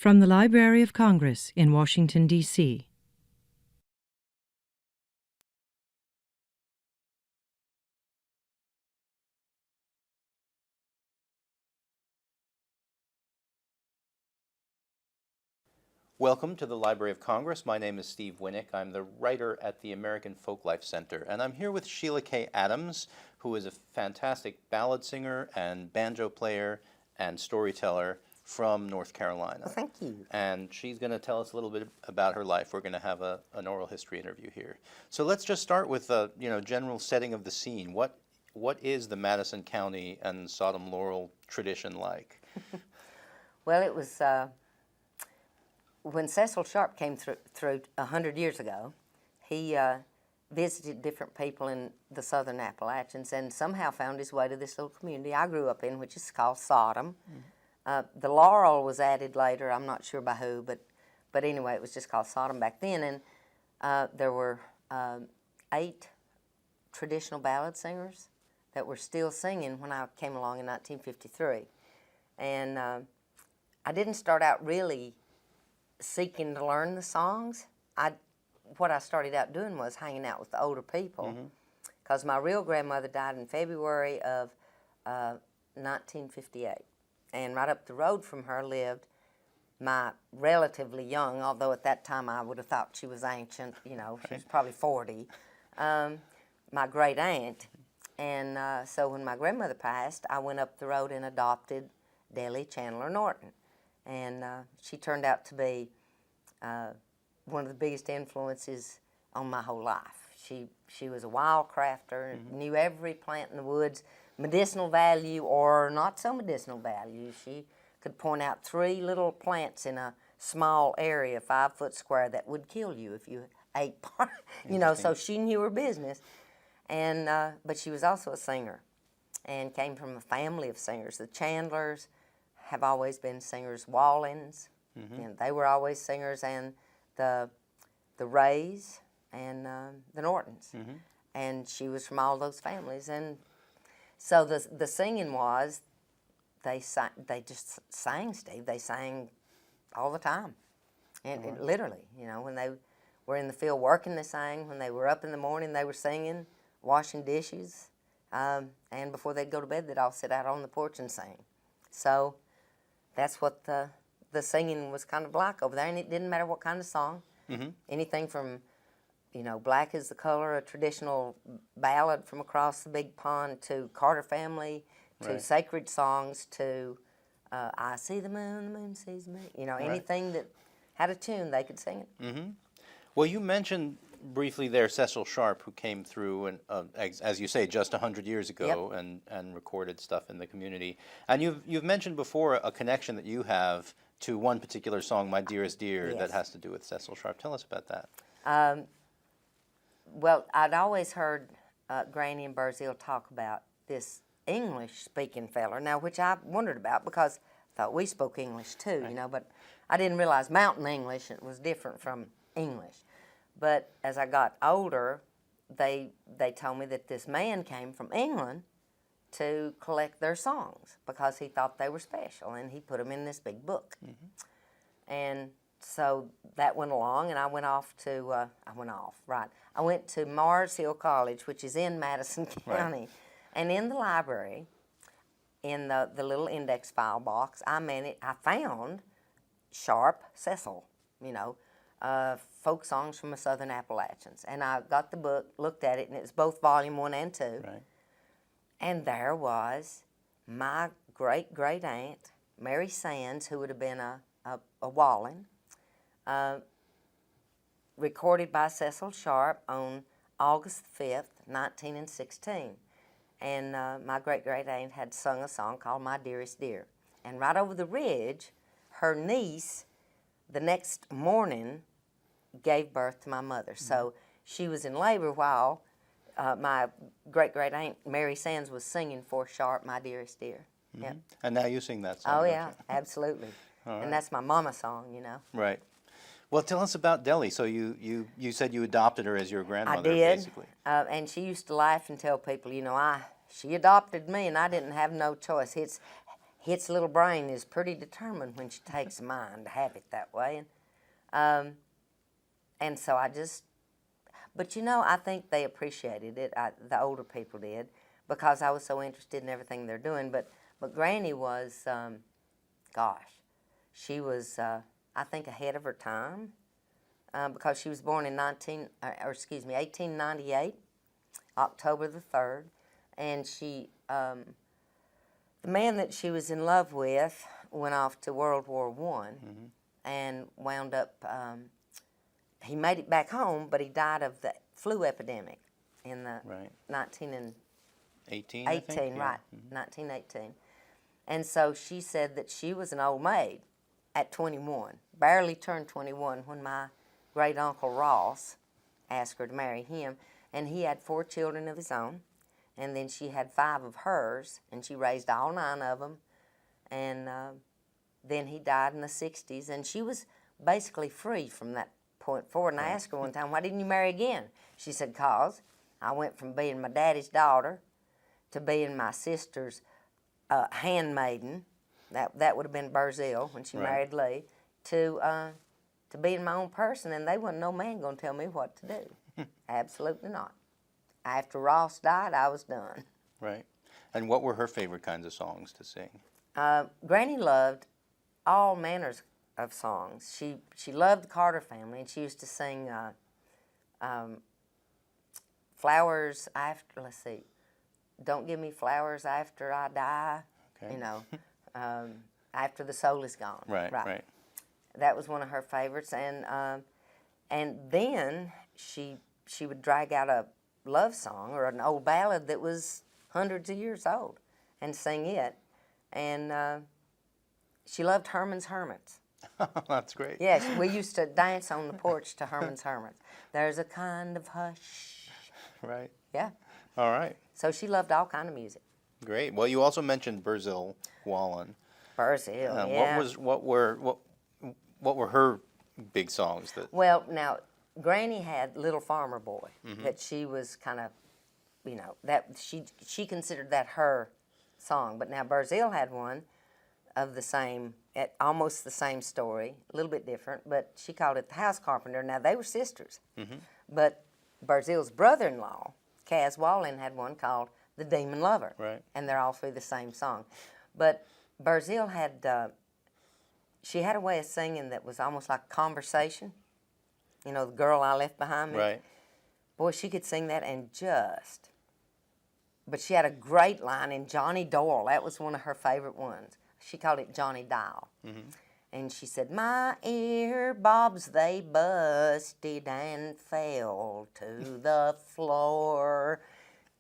From the Library of Congress in Washington, D.C. Welcome to the Library of Congress. My name is Steve Winnick. I'm the writer at the American Folklife Center, and I'm here with Sheila Kay Adams, who is a fantastic ballad singer and banjo player and storyteller from North Carolina. Well, thank you. And she's going to tell us a little bit about her life. We're going to have an oral history interview here. So let's just start with the general setting of the scene. What is the Madison County and Sodom Laurel tradition like? Well, it was when Cecil Sharp came through 100 years ago. He visited different people in the southern Appalachians and somehow found his way to this little community I grew up in, which is called Sodom. The Laurel was added later. I'm not sure by who, but anyway, it was just called Sodom back then. And there were 8 traditional ballad singers that were still singing when I came along in 1953. And I didn't start out really seeking to learn the songs. What I started out doing was hanging out with the older people, because my real grandmother died in February of 1958. And right up the road from her lived my relatively young, although at that time I would have thought she was ancient, she was probably 40, my great aunt. And so when my grandmother passed, I went up the road and adopted Dellie Chandler Norton. And she turned out to be one of the biggest influences on my whole life. She was a wild crafter, knew every plant in the woods, medicinal value or not so medicinal value. She could point out 3 little plants in a small area, 5 foot square, that would kill you if you ate part, so she knew her business. And but she was also a singer and came from a family of singers. The Chandlers have always been singers. Wallins, they were always singers, and the Rays and the Nortons. And she was from all those families. And so the singing was, they just sang, Steve. They sang all the time, and literally, when they were in the field working, they sang. When they were up in the morning, they were singing, washing dishes, and before they'd go to bed, they'd all sit out on the porch and sing. So that's what the singing was kind of like over there, and it didn't matter what kind of song. Anything from, Black is the Color, a traditional ballad from across the big pond, to Carter Family, to sacred songs, to I see the moon sees me. Anything that had a tune, they could sing it. Well, you mentioned briefly there Cecil Sharp, who came through, and as you say, just 100 years ago, and recorded stuff in the community. And you've mentioned before a connection that you have to one particular song, My Dearest Dear, that has to do with Cecil Sharp. Tell us about that. Well, I'd always heard Granny and Burzil talk about this English-speaking feller, now which I wondered about because I thought we spoke English too, but I didn't realize mountain English was different from English. But as I got older, they told me that this man came from England to collect their songs because he thought they were special, and he put them in this big book. And so that went along, and I went to Mars Hill College, which is in Madison County. And in the library, in the little index file box, I found Sharp, Cecil, folk songs from the Southern Appalachians. And I got the book, looked at it, and it was both volume 1 and 2. And there was my great-great aunt, Mary Sands, who would have been a Wallin, recorded by Cecil Sharp on August 5th, 1916. And my great-great aunt had sung a song called My Dearest Dear. And right over the ridge, her niece, the next morning, gave birth to my mother. So she was in labor while my great-great aunt Mary Sands was singing for Sharp, My Dearest Dear. And now you sing that song. Oh yeah, absolutely. And that's my mama song, Right. Well, tell us about Dellie. So you said you adopted her as your grandmother. I did. Basically. And she used to laugh and tell people, she adopted me, and I didn't have no choice. Hit's little brain is pretty determined when she takes mine to have it that way. And so I just, but you know, I think they appreciated it, the older people did, because I was so interested in everything they're doing. But Granny was, gosh, she was, I think, ahead of her time, because she was born in 1898, October the 3rd, and she, the man that she was in love with went off to World War I and wound up, he made it back home, but he died of the flu epidemic in the 18, I think? right, 1918. And so she said that she was an old maid at 21, barely turned 21 when my great uncle Ross asked her to marry him, and he had 4 children of his own, and then she had 5 of hers, and she raised all 9 of them, and then he died in the 60s, and she was basically free from that point forward. And I asked her one time, why didn't you marry again? She said, 'cause I went from being my daddy's daughter to being my sister's handmaiden, that would have been Burzell when she married Lee, to being my own person, and they wasn't no man going to tell me what to do. Absolutely not. After Ross died, I was done. Right. And what were her favorite kinds of songs to sing? Granny loved all manners of songs. She loved the Carter family, and she used to sing flowers after, let's see, don't give me flowers after I die, you know, after the soul is gone. Right. That was one of her favorites, and then she would drag out a love song or an old ballad that was hundreds of years old and sing it, and she loved Herman's Hermits. That's great. Yes, we used to dance on the porch to Herman's Hermits. There's a kind of hush. Right. Yeah. All right. So she loved all kind of music. Great. Well, you also mentioned Burzell Wallen. Burzell, yeah. What were her big songs that? Well, now Granny had Little Farmer Boy that she was kind of, you know, that she considered that her song. But now Burzell had one of the same, almost the same story, a little bit different, but she called it The House Carpenter. Now they were sisters, but Burzell's brother-in-law, Kaz Wallen, had one called The Demon Lover, and they're all through the same song. But Burzell had, she had a way of singing that was almost like conversation. You know, The Girl I Left Behind Me. Right. Boy, she could sing that and just. But she had a great line in Johnny Doyle. That was one of her favorite ones. She called it Johnny Dial. And she said, my ear bobs, they busted and fell to the floor.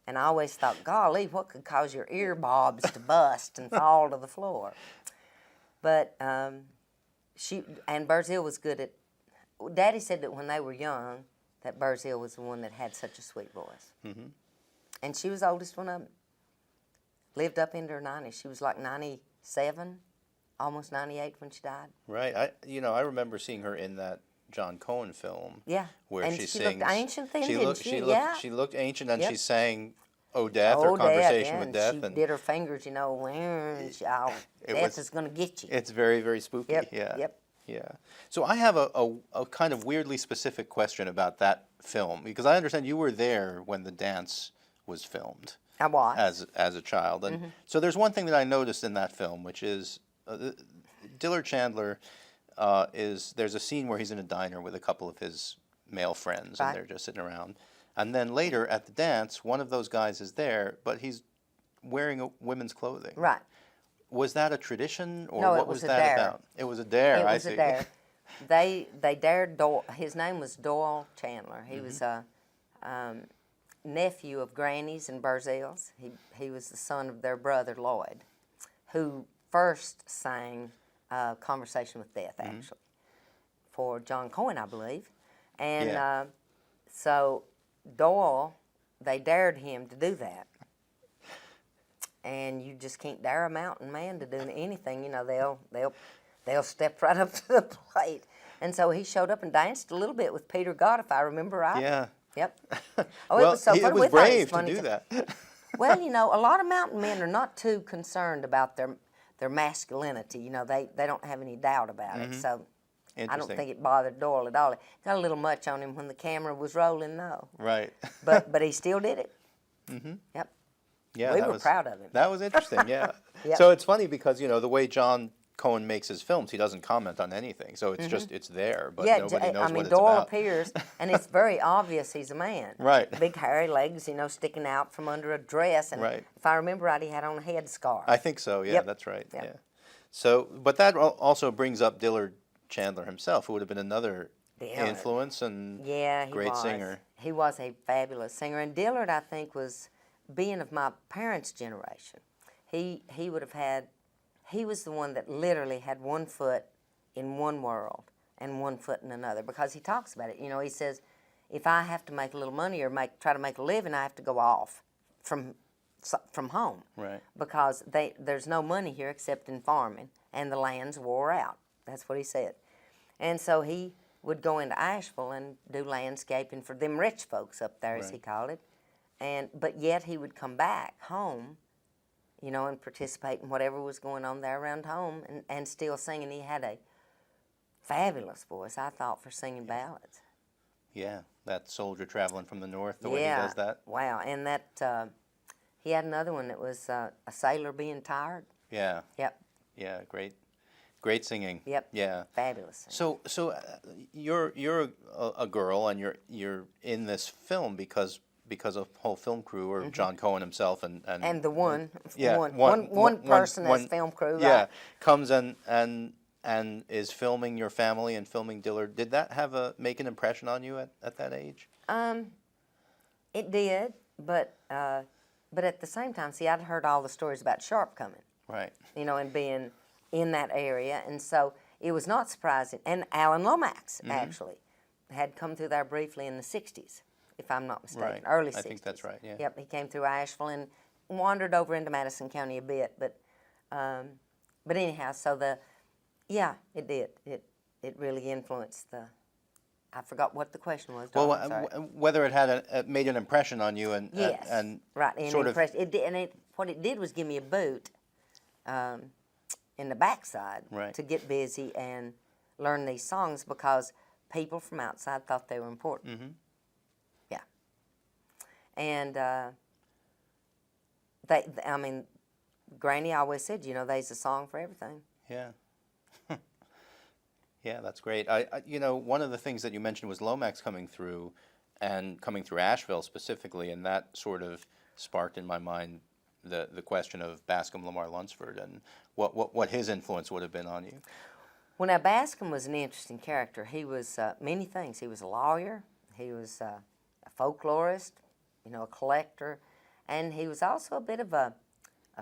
And I always thought, golly, what could cause your ear bobs to bust and fall to the floor? But Burzell was good at, Daddy said that when they were young, that Burzell was the one that had such a sweet voice. And she was the oldest one of them. Lived up into her 90s. She was like 97, almost 98 when she died. Right. I remember seeing her in that John Cohen film. Yeah. Where and she looked ancient then, didn't she? She looked ancient, and Yep. she sang "Oh Death" or "Conversation with Death," and she did her fingers, you know, death is going to get you. It's very, very spooky. Yep. Yeah. Yep. Yeah. So I have a kind of weirdly specific question about that film, because I understand you were there when the dance was filmed. I was. As a child. And so there's one thing that I noticed in that film, which is Dillard Chandler there's a scene where he's in a diner with a couple of his male friends, and they're just sitting around. And then later at the dance, one of those guys is there, but he's wearing women's clothing. Right. Was that a tradition, or No, what it was was a that dare. about? It was a dare. It I was see. a dare. They dared Doyle. His name was Doyle Chandler. He was a nephew of Granny's and Burzell's. He was the son of their brother Lloyd, who first sang "Conversation with Death," actually, for John Cohen, I believe. And so Doyle, they dared him to do that. And you just can't dare a mountain man to do anything. You know, they'll step right up to the plate. And so he showed up and danced a little bit with Peter Gott, if I remember right. Yeah. Yep. Oh, Well, it was so it funny. was We thought it brave to funny do that. Well, you know, a lot of mountain men are not too concerned about their masculinity. You know, they don't have any doubt about it. So I don't Interesting. think it bothered Doyle at all. It got a little much on him when the camera was rolling, though. Right. But he still did it. Yep. Yeah, We that were was, proud of him. That was interesting, yeah. Yep. So it's funny because, you know, the way John Cohen makes his films, he doesn't comment on anything. So it's just, it's there, but Yeah, nobody knows I mean, what it's Doyle about. appears, and it's very obvious he's a man. Right. Big hairy legs, you know, sticking out from under a dress. And Right. if I remember right, he had on a headscarf. I think so, yeah, Yep. that's right, Yep. yeah. So, but that also brings up Dillard Chandler himself, who would have been another Dillard. influence and Yeah, he great was. singer. He was a fabulous singer. And Dillard, I think, was, being of my parents' generation, he would have had, he was the one that literally had one foot in one world and one foot in another, because he talks about it. You know, he says, if I have to make a little money or try to make a living, I have to go off from home. Right. Because there's no money here except in farming, and the land's wore out. That's what he said. And so he would go into Asheville and do landscaping for them rich folks up there, as he Right. called it. But yet he would come back home, you know, and participate in whatever was going on there around home, and still singing. He had a fabulous voice, I thought, for singing ballads. Yeah, that soldier traveling from the north, the way he Yeah, does that. wow. And that he had another one that was a sailor being tired. Yeah, Yep, yeah, great singing. yep. Yeah. Fabulous. So you're a girl and you're in this film because of whole film crew or John Cohen himself and The one, yeah, one person as film crew, yeah, right? comes and is filming your family and filming Dillard. Did that make an impression on you at that age? It did, but at the same time, see, I'd heard all the stories about Sharp coming, Right. you know, and being in that area, and so it was not surprising. And Alan Lomax, actually, had come through there briefly in the 60s, if I'm not mistaken, Right. early 60s. I think that's right, yeah. Yep, he came through Asheville and wandered over into Madison County a bit, but anyhow, so it did. It really influenced I forgot what the question was, Don, I'm sorry. Whether it had made an impression on you and Yes, and right, and sort of impressed. It did, and what it did was give me a boot in the backside Right. to get busy and learn these songs, because people from outside thought they were important. Yeah, and I mean, Granny always said, you know, there's a song for everything. yeah. Yeah, that's great. You know, one of the things that you mentioned was Lomax coming through Asheville specifically, and that sort of sparked in my mind the question of Bascom, Lamar, Lunsford, and what his influence would have been on you. Well, now, Bascom was an interesting character. He was many things. He was a lawyer, he was a folklorist, you know, a collector, and he was also a bit of a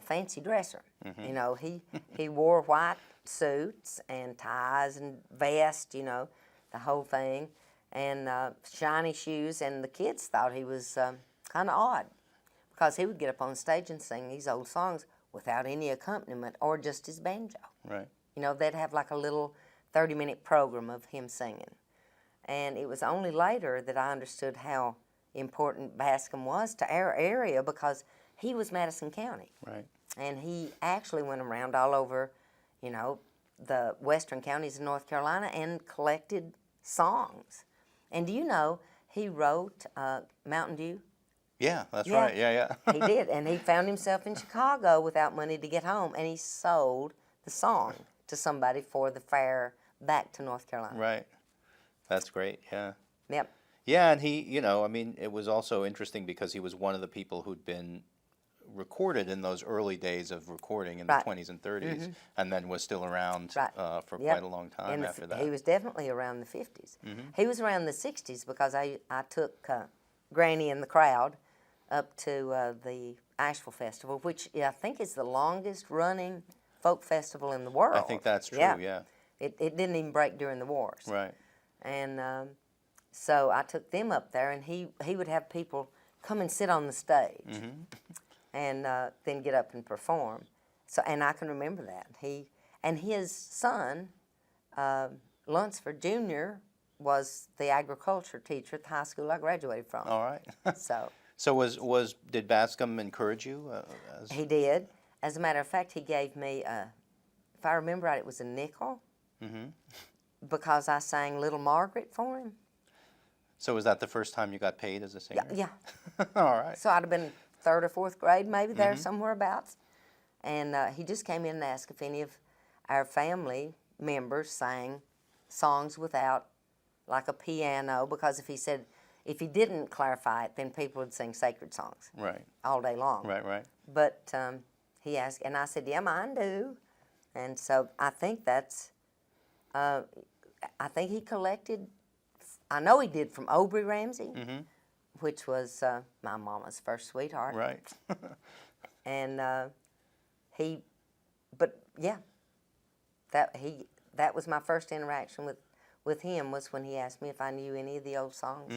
fancy dresser. You know, he wore white suits and ties and vest, you know, the whole thing, and shiny shoes, and the kids thought he was kind of odd, because he would get up on stage and sing these old songs without any accompaniment or just his banjo. Right. You know, they'd have like a little 30-minute program of him singing. And it was only later that I understood how important Bascom was to our area, because he was Madison County. Right. And he actually went around all over, you know, the western counties of North Carolina and collected songs. And do you know, he wrote Mountain Dew? Yeah, that's Yeah. right. Yeah. He did, and he found himself in Chicago without money to get home, and he sold the song to somebody for the fare back to North Carolina. Right. That's great. Yeah. Yep. Yeah, and he, you know, I mean, it was also interesting because he was one of the people who'd been recorded in those early days of recording in Right. the 20s and 30s, and then was still around Right. For Yep. quite a long time And after that. he was definitely around the 50s. He was around the 60s, because I took Granny and the crowd up to the Asheville Festival, which I think is the longest running folk festival in the world. I think that's true, yeah. It didn't even break during the wars. Right. And so I took them up there, and he would have people come and sit on the stage, and then get up and perform. So, and I can remember that. His son, Lunsford Jr., was the agriculture teacher at the high school I graduated from. All right. So So did Bascom encourage you? he did. As a matter of fact, he gave me if I remember right, it was a nickel. Mm-hmm. Because I sang Little Margaret for him. So was that the first time you got paid as a singer? Yeah. All right. So I'd have been 3rd or 4th grade, maybe there somewhere abouts. And he just came in and asked if any of our family members sang songs without like a piano, because if he didn't clarify it, then people would sing sacred songs Right. all day long. Right. But he asked, and I said, yeah, mine do. And so I think that's, I think he collected, I know he did from Aubrey Ramsey, which was my mama's first sweetheart. Right. And but yeah, that was my first interaction with him, was when he asked me if I knew any of the old songs.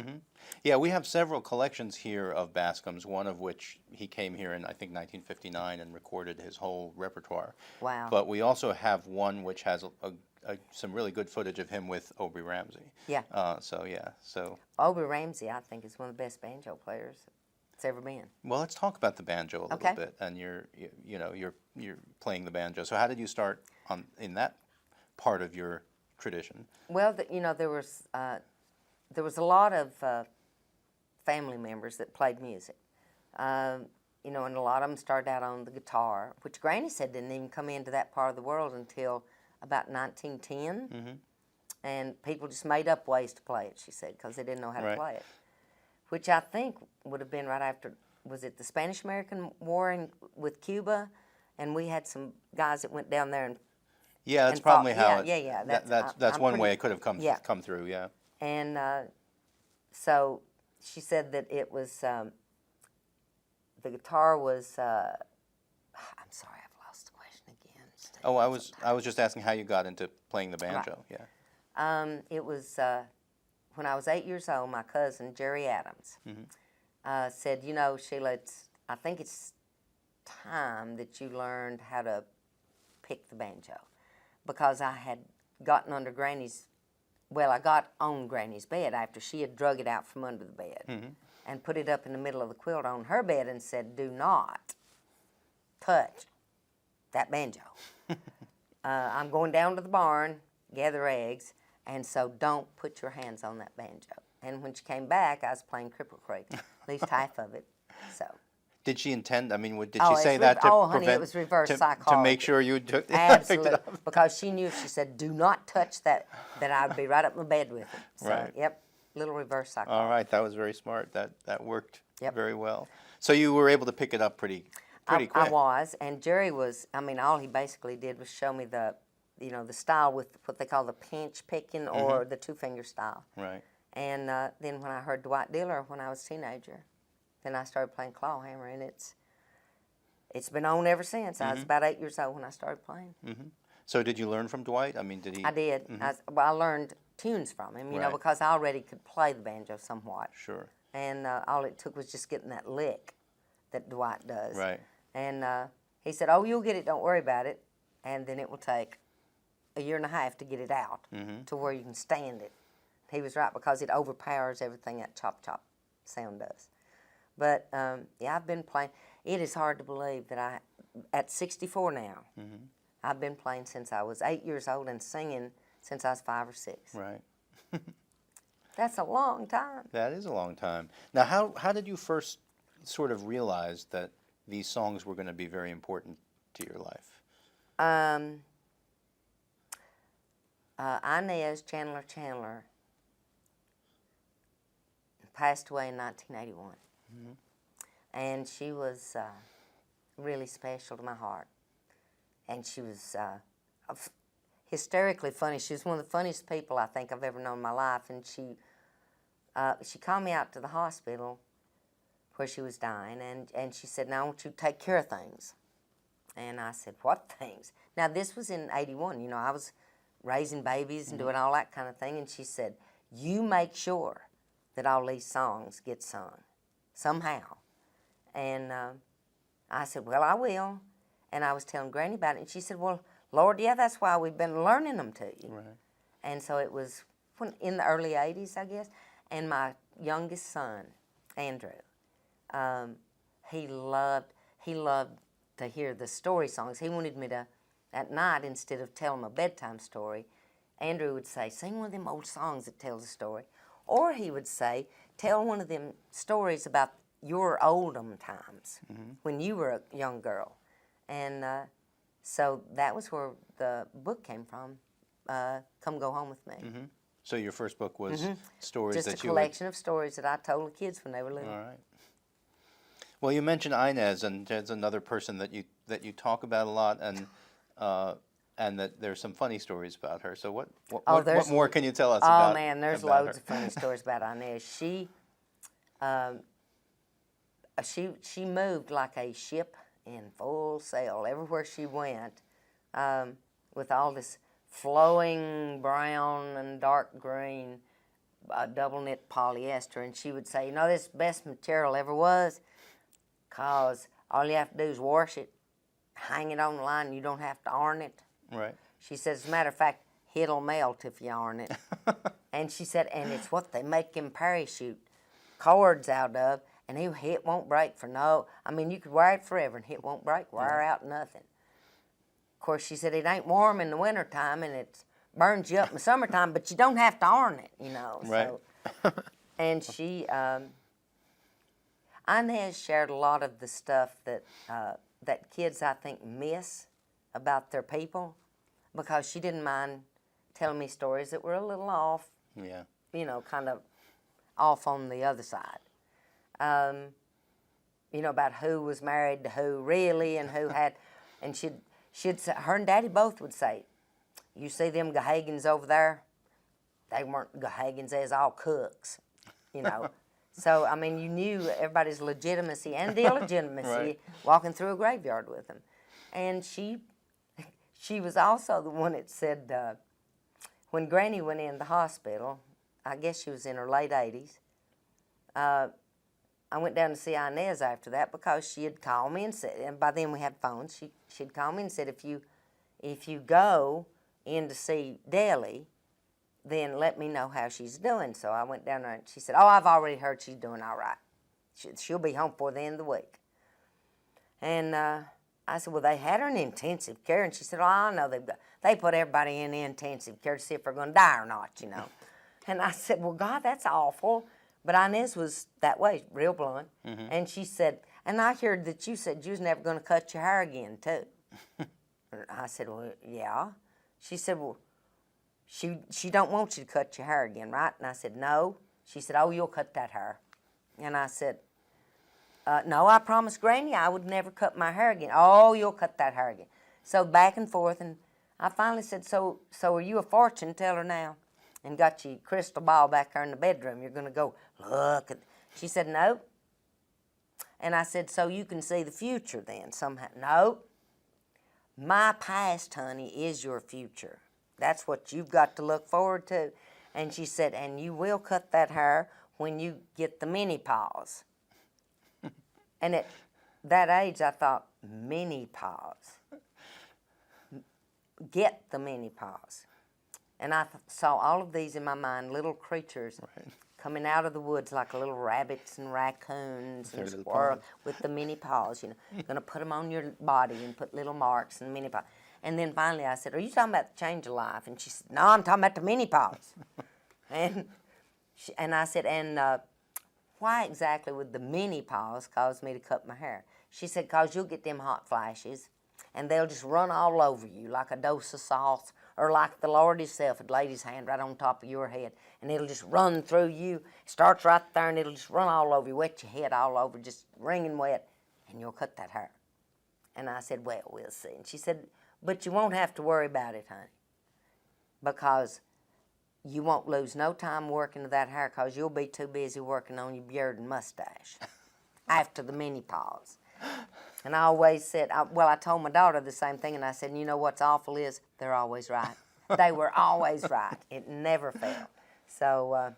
Yeah, we have several collections here of Bascom's, one of which he came here in, I think, 1959 and recorded his whole repertoire. Wow. But we also have one which has some really good footage of him with Aubrey Ramsey. Yeah. So Aubrey Ramsey, I think, is one of the best banjo players that's ever been. well, let's talk about the banjo a little bit. And you're playing the banjo. So how did you start in that part of your tradition? Well, there was a lot of family members that played music. And a lot of them started out on the guitar, which Granny said didn't even come into that part of the world until about 1910. And people just made up ways to play it, she said, because they didn't know how to play it. Which I think would have been right after, was it the Spanish-American War with Cuba? And we had some guys that went down there and that's probably how. That's one way it could have come through. Yeah. And so she said that it was the guitar was. I'm sorry, I've lost the question again. Oh, I was just asking how you got into playing the banjo. Right. Yeah. It was when I was 8 years old. My cousin Jerry Adams said, Sheila, I think it's time that you learned how to pick the banjo. Because I had gotten under Granny's, I got on Granny's bed after she had drug it out from under the bed and put it up in the middle of the quilt on her bed and said, do not touch that banjo. I'm going down to the barn, gather eggs, and so don't put your hands on that banjo. And when she came back, I was playing Cripple Creek, at least half of it. So. Did she intend? I mean, did she say that to honey, prevent? It was reverse to psychology. make sure you took Absolutely, picked it up? because she knew if she said, "Do not touch that," that I'd be right up in bed with it. So, Right. Yep, little reverse psychology. All right, that was very smart. That worked Yep. very well. So you were able to pick it up pretty quick. I was, and Jerry was. I mean, all he basically did was show me the style with what they call the pinch picking or the 2-finger style. Right. And then when I heard Dwight Diller when I was a teenager, then I started playing clawhammer, and it's been on ever since. I was about 8 years old when I started playing. So did you learn from Dwight? I mean, did he? I did. I learned tunes from him, Right. because I already could play the banjo somewhat. Sure. And all it took was just getting that lick that Dwight does. Right. And he said, "Oh, you'll get it. Don't worry about it." And then it will take a year and a half to get it out to where you can stand it. He was right, because it overpowers everything that chop chop sound does. But I've been playing. It is hard to believe that at 64 now, I've been playing since I was 8 years old and singing since I was 5 or 6. Right. That's a long time. That is a long time. Now, how did you first sort of realize that these songs were going to be very important to your life? Inez Chandler passed away in 1981. And she was really special to my heart. And she was hysterically funny. She was one of the funniest people I think I've ever known in my life. And she called me out to the hospital where she was dying, and she said, "Now I want you to take care of things." And I said, "What things?" Now this was in 81. I was raising babies and doing all that kind of thing. And she said, "You make sure that all these songs get sung somehow." And I said, "Well, I will." And I was telling Granny about it, and she said, "Well, Lord, yeah, that's why we've been learning them to you." Right. And so it was in the early 80s, I guess. And my youngest son, Andrew, he loved to hear the story songs. He wanted me to at night, instead of telling them a bedtime story, Andrew would say, sing one of them old songs that tells a story. Or he would say, tell one of them stories about your oldum times when you were a young girl. And so that was where the book came from, Come Go Home With Me. So your first book was stories Just that a you collection of stories that I told the kids when they were little. All right. Well, you mentioned Inez, and there's another person that you talk about a lot, and that there's some funny stories about her. So what more can you tell us about? Oh man, there's about loads her? of funny stories about Inez. She moved like a ship in full sail everywhere she went, with all this flowing brown and dark green double knit polyester, and she would say, you know, this is the best material ever was, 'cause all you have to do is wash it, hang it on the line, and you don't have to iron it. Right. She said, as a matter of fact, it'll melt if you iron it. And she said, and it's what they make him parachute cords out of, and it won't break for no, I mean, you could wear it forever and it won't break, wear out nothing. Of course, she said, it ain't warm in the wintertime and it burns you up in the summertime, but you don't have to iron it, you know. Right. So, and she, Inez shared a lot of the stuff that, that kids, I think, miss about their people, because she didn't mind telling me stories that were a little off, Yeah. you know, kind of off on the other side. You know, about who was married to who really, and who had, and she'd say, her and Daddy both would say, you see them Gahagans over there? They weren't Gahagans, they was all cooks, you know. So, I mean, you knew everybody's legitimacy and the illegitimacy Right. walking through a graveyard with them. And she was also the one that said, when Granny went in the hospital, I guess she was in her late 80s, I went down to see Inez after that, because she had called me and said, and by then we had phones, she'd called me and said, if you go in to see Deli, then let me know how she's doing. So I went down there and she said, oh, I've already heard she's doing all right. She'll be home before the end of the week. And I said, well, they had her in intensive care. And she said, oh, I know they put everybody in intensive care to see if they're going to die or not, you know. And I said, well, God, that's awful. But Inez was that way, real blunt. And she said, and I heard that you said you was never going to cut your hair again, too. I said, well, yeah. She said, well, she don't want you to cut your hair again, right? And I said, no. She said, oh, you'll cut that hair. And I said, no, I promised Granny I would never cut my hair again. Oh, you'll cut that hair again. So back and forth, and I finally said, so are you a fortune teller now? And got your crystal ball back there in the bedroom. You're going to go, look. She said, no. And I said, so you can see the future then somehow. No. My past, honey, is your future. That's what you've got to look forward to. And she said, and you will cut that hair when you get the mini-pause. And at that age, I thought, mini-pause. Get the mini-pause. And I saw all of these in my mind, little creatures coming out of the woods like little rabbits and raccoons and squirrels with the mini paws, you know. You're going to put them on your body and put little marks and mini paws. And then finally I said, are you talking about the change of life? And she said, no, I'm talking about the mini paws. and I said, and why exactly would the mini paws cause me to cut my hair? She said, because you'll get them hot flashes and they'll just run all over you like a dose of sauce, or like the Lord himself had laid his hand right on top of your head, and it'll just run through you. It starts right there, and it'll just run all over you, wet your head all over, just wringing wet, and you'll cut that hair. And I said, well, we'll see. And she said, but you won't have to worry about it, honey, because you won't lose no time working to that hair, because you'll be too busy working on your beard and mustache after the mini-pause. And I always said, I told my daughter the same thing, and I said, you know what's awful is they're always right. They were always right. It never failed. So,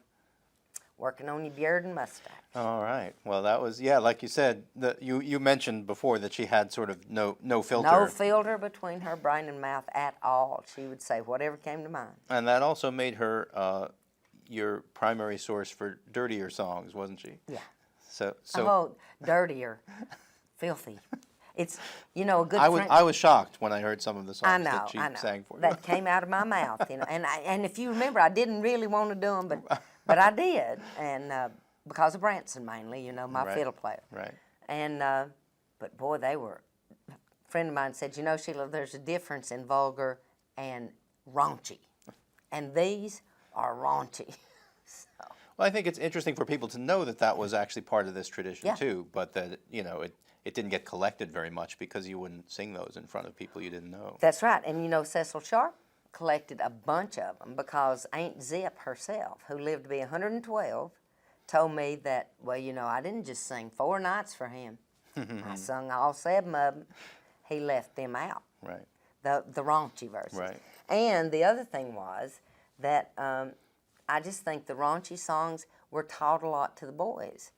working on your beard and mustache. All right. Well, that was, yeah, like you said, you mentioned before that she had sort of no filter. No filter between her brain and mouth at all. She would say whatever came to mind. And that also made her your primary source for dirtier songs, wasn't she? Yeah. So Oh, dirtier. Filthy. It's, you know, a good I was friend. I was shocked when I heard some of the songs I know, that she I know. sang for you. That came out of my mouth, you know. And if you remember, I didn't really want to do them, but I did, and because of Branson mainly, you know, my Right, fiddle player. right. And but boy, they were. A friend of mine said, you know, Sheila, there's a difference in vulgar and raunchy, and these are raunchy. So, Well, I think it's interesting for people to know that that was actually part of this tradition Yeah. too, but that, you know, it didn't get collected very much because you wouldn't sing those in front of people you didn't know. that's right. And you know, Cecil Sharp collected a bunch of them because Aunt Zip herself, who lived to be 112, told me that, well, you know, I didn't just sing 4 nights for him. I sung all 7 of them. He left them out, Right, the raunchy verses. right. And the other thing was that I just think the raunchy songs were taught a lot to the boys.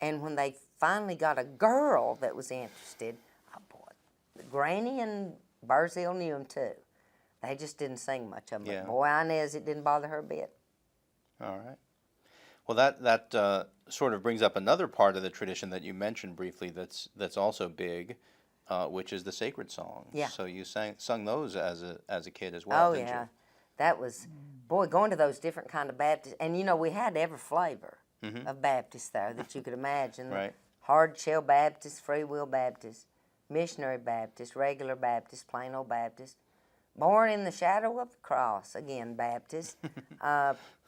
And when they finally got a girl that was interested, oh boy, Granny and Barzil knew them too. They just didn't sing much of them. Yeah. But boy, Inez, it didn't bother her a bit. All right. Well, that sort of brings up another part of the tradition that you mentioned briefly that's also big, which is the sacred songs. Yeah. So you sung those as a kid as well, Oh, didn't yeah. you? That was, boy, going to those different kind of Baptists. And, you know, we had every flavor of Baptist there that you could imagine. Right. Hard shell Baptist, free will Baptist, missionary Baptist, regular Baptist, plain old Baptist. Born in the shadow of the cross, again, Baptist.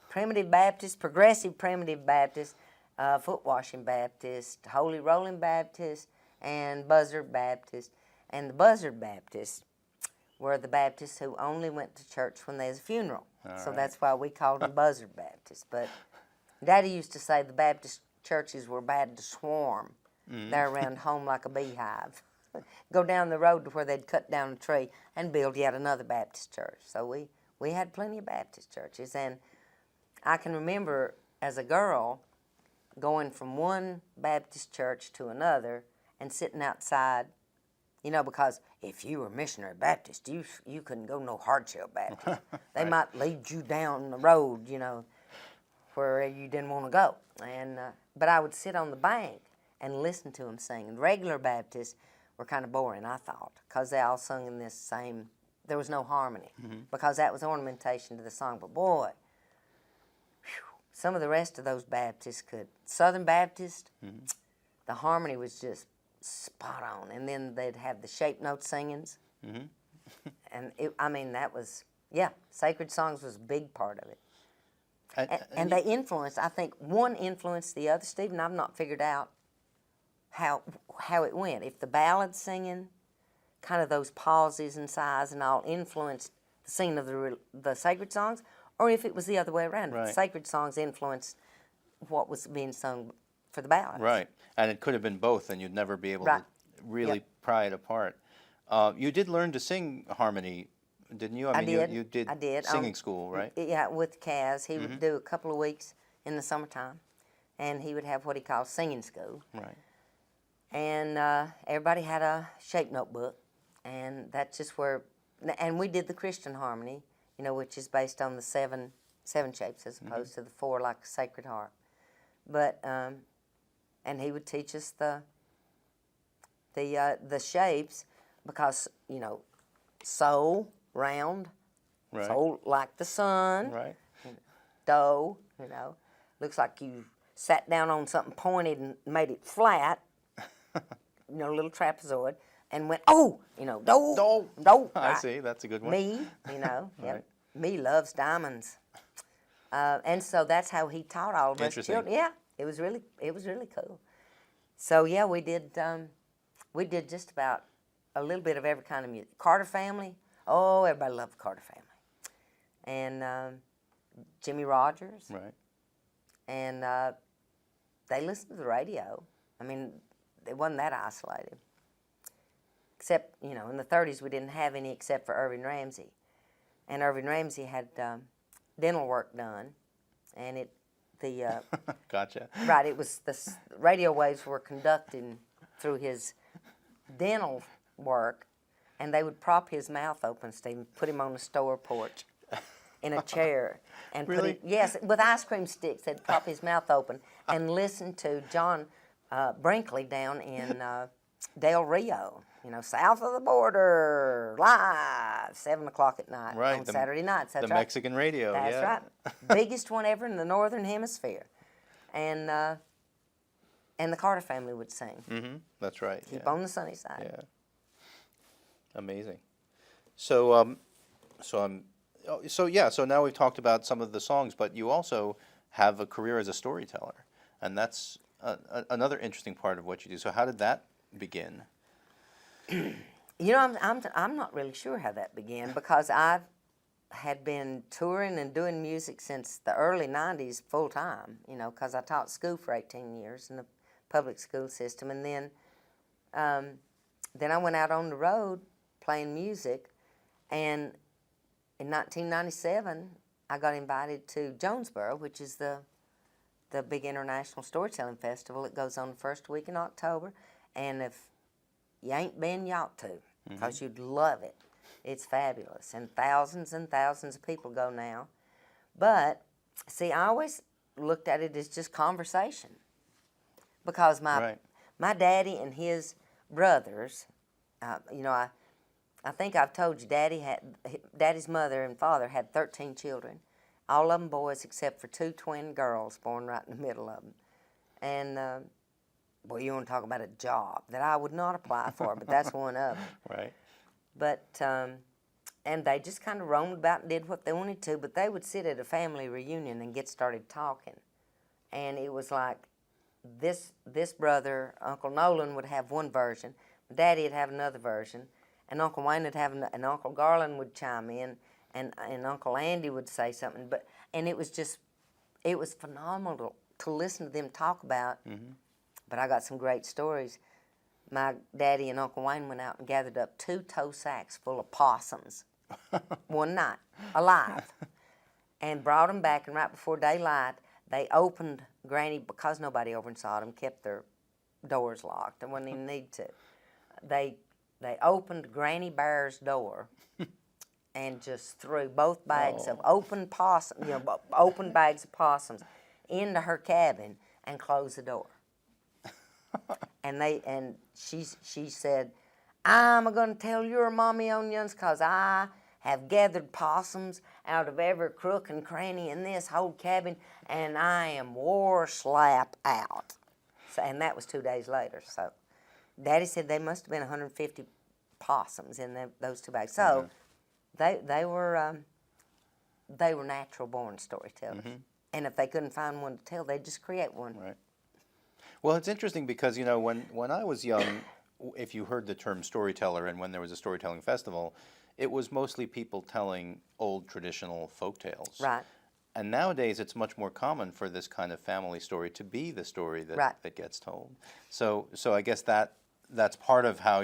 Primitive Baptist, progressive primitive Baptist, foot washing Baptist, holy rolling Baptist, and buzzard Baptist. And the buzzard Baptists were the Baptists who only went to church when there was a funeral. So right. that's why we called them buzzard Baptists. But Daddy used to say the Baptist churches were bad to swarm. They're around home like a beehive. Go down the road to where they'd cut down a tree and build yet another Baptist church. So we had plenty of Baptist churches. And I can remember as a girl going from one Baptist church to another and sitting outside, you know, because if you were missionary Baptist, you couldn't go no hardshell Baptist. They Right. might lead you down the road, you know, where you didn't want to go. And but I would sit on the bank and listen to them sing. And regular Baptists were kind of boring, I thought, because they all sung in this same. There was no harmony because that was ornamentation to the song. But boy, some of the rest of those Baptists could. Southern Baptist, the harmony was just spot on. And then they'd have the shape note singings. And I mean, that was, yeah, sacred songs was a big part of it. And they influenced, I think one influenced the other, Stephen. I've not figured out how it went. If the ballad singing, kind of those pauses and sighs and all influenced the singing of the sacred songs, or if it was the other way around. If Right. the sacred songs influenced what was being sung for the ballads. Right, and it could have been both, and you'd never be able Right. to really Yep. pry it apart. You did learn to sing harmony, didn't you? I mean, did. You did I did. singing school, right? Yeah, with Kaz. He would do a couple of weeks in the summertime, and he would have what he called singing school. Right. And everybody had a shape notebook, and that's just where. And we did the Christian harmony, you know, which is based on the seven shapes as opposed to the 4 like a Sacred Harp. But and he would teach us the shapes because, you know, so round, Right. so like the sun, Right. dough, you know, looks like you sat down on something pointed and made it flat, you know, a little trapezoid, and went, oh, you know, dough, dough. I right. see. That's a good one. Me, you know, yep. Right. Me loves diamonds, and so that's how he taught all of us Interesting. children. Yeah, it was really cool. So yeah, we did just about a little bit of every kind of music. Carter Family, oh, everybody loved the Carter Family, and Jimmy Rogers, Right. and they listened to the radio. I mean, it wasn't that isolated. Except, you know, in the 30s we didn't have any except for Irving Ramsey. And Irving Ramsey had dental work done, and Gotcha. right, it was the radio waves were conducting through his dental work, and they would prop his mouth open, Steve, put him on the store porch in a chair, and Really? put him, yes, with ice cream sticks. They'd prop his mouth open and listen to John Brinkley down in Del Rio. south of the border, live, 7 o'clock at night Right, on Saturday nights. That's the right. Mexican radio. That's yeah. right. Biggest one ever in the Northern Hemisphere. And the Carter family would sing. Mm-hmm. That's right. Keep on the sunny side. Yeah. Amazing. So, so now we've talked about some of the songs, but you also have a career as a storyteller, and that's another interesting part of what you do. So how did that begin? I'm not really sure how that began because I had been touring and doing music since the early 90s full time, because I taught school for 18 years in the public school system. And then I went out on the road playing music. And in 1997, I got invited to Jonesborough, which is the big international storytelling festival. It goes on the first week in October. And if you ain't been, you ought to, because you'd love it. It's fabulous. And thousands of people go now. But, see, I always looked at it as just conversation. Because my daddy and his brothers, I think I've told you, Daddy's mother and father had 13 children, all of them boys except for 2 twin girls born right in the middle of them. And, boy, you want to talk about a job that I would not apply for, but that's one of them. Right. But, and they just kind of roamed about and did what they wanted to, but they would sit at a family reunion and get started talking. And it was like this brother, Uncle Nolan, would have one version, Daddy would have another version, and Uncle Wayne would have and Uncle Garland would chime in, and Uncle Andy would say something. And it was phenomenal to listen to them talk about. But I got some great stories. My daddy and Uncle Wayne went out and gathered up 2 tow sacks full of possums one night, alive, and brought them back. And right before daylight, they opened Granny, because nobody over in Sodom kept their doors locked. There wasn't even need to. They opened Granny Bear's door and just threw both bags of open open bags of possums into her cabin and closed the door. And she said, I'm going to tell your mommy onions, because I have gathered possums out of every crook and cranny in this whole cabin, and I am wore slap out. So, and that was 2 days later. So Daddy said they must have been 150 possums in those 2 bags. So they were natural-born storytellers. And if they couldn't find one to tell, they'd just create one. Right. Well, it's interesting because, when I was young, if you heard the term storyteller and when there was a storytelling festival, it was mostly people telling old traditional folk tales. Right. And nowadays, it's much more common for this kind of family story to be the story that gets told. So I guess that's part of how,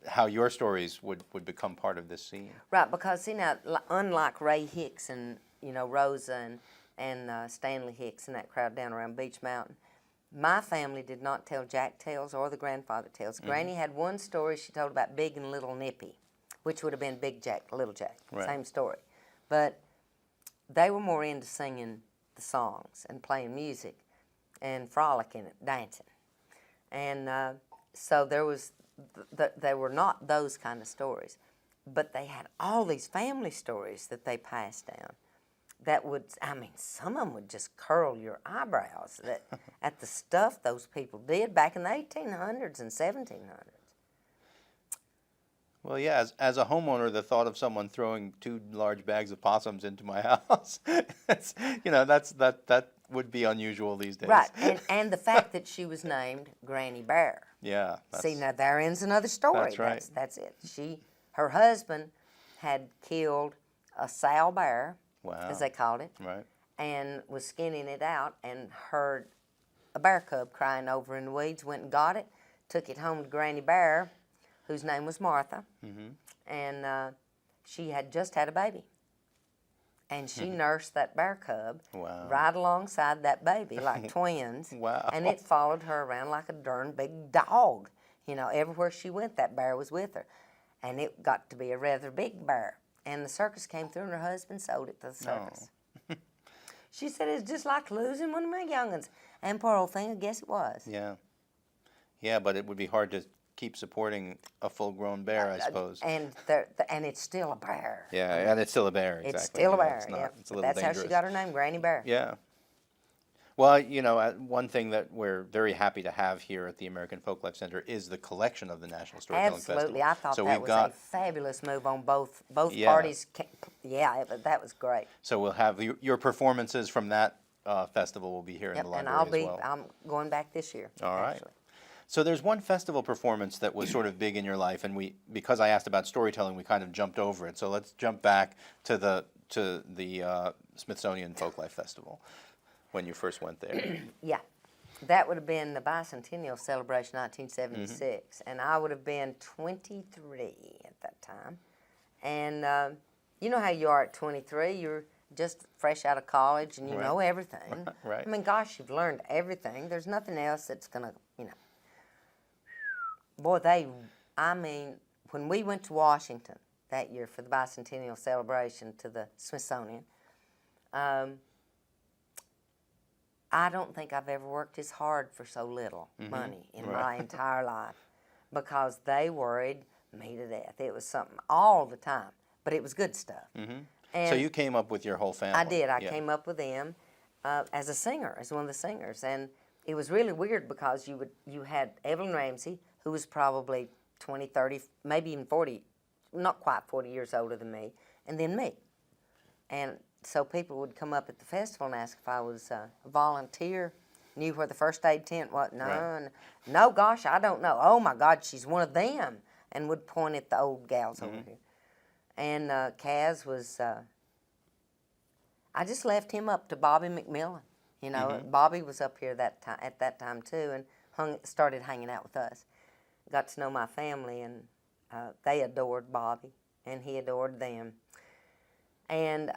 how your stories would become part of this scene. Right, because, see, now, unlike Ray Hicks and, Rosa and Stanley Hicks and that crowd down around Beach Mountain, my family did not tell Jack tales or the grandfather tales. Granny had one story she told about Big and Little Nippy, which would have been Big Jack, Little Jack, same story. But they were more into singing the songs and playing music and frolicking it, dancing. And so there were not those kind of stories. But they had all these family stories that they passed down that would, some of them would just curl your eyebrows at the stuff those people did back in the 1800s and 1700s. Well, yeah, as a homeowner, the thought of someone throwing 2 large bags of possums into my house, that would be unusual these days. Right, and the fact that she was named Granny Bear. Yeah. See, now there ends another story. That's right. That's it. Her husband had killed a sow bear, as they called it, right, and was skinning it out and heard a bear cub crying over in the weeds, went and got it, took it home to Granny Bear, whose name was Martha, and she had just had a baby. And she nursed that bear cub right alongside that baby like twins. Wow. And it followed her around like a darn big dog. Everywhere she went, that bear was with her. And it got to be a rather big bear. And the circus came through and her husband sold it to the circus. Oh. She said, it's just like losing one of my young'uns. And poor old thing, I guess it was. Yeah. Yeah, but it would be hard to keep supporting a full-grown bear, I suppose. And it's still a bear. Yeah, and it's still a bear, exactly. It's still a bear, It's not, yeah. it's a little That's dangerous. how she got her name, Granny Bear. Yeah. Well, one thing that we're very happy to have here at the American Folklife Center is the collection of the National Storytelling Festival. Absolutely. I thought So that we've was got, a fabulous move on both Yeah. parties. That was great. So we'll have your performances from that festival will be here in Yep, the and library as well. I'm going back this year. All right. actually. So there's one festival performance that was sort of big in your life, and because I asked about storytelling, we kind of jumped over it. So let's jump back to the Smithsonian Folklife Festival when you first went there. Yeah, that would have been the bicentennial celebration, 1976, and I would have been 23 at that time. And you know how you are at 23. You're just fresh out of college, and you Right. know everything. Right. I mean, gosh, you've learned everything. There's nothing else that's gonna, Boy, when we went to Washington that year for the bicentennial celebration to the Smithsonian, I don't think I've ever worked as hard for so little money in my entire life, because they worried me to death. It was something all the time, but it was good stuff. And So you came up with your whole family. I did. I Yeah. came up with them as a singer, as one of the singers, and it was really weird because you had Evelyn Ramsey, who was probably 20, 30, maybe even 40, not quite 40 years older than me, and then me. And so people would come up at the festival and ask if I was a volunteer, knew where the first aid tent was. No, Right. no, gosh, I don't know. Oh my God, she's one of them, and would point at the old gals over here. And Kaz was, I just left him up to Bobby McMillan. Bobby was up here at that time too, and started hanging out with us. Got to know my family, and they adored Bobby, and he adored them. And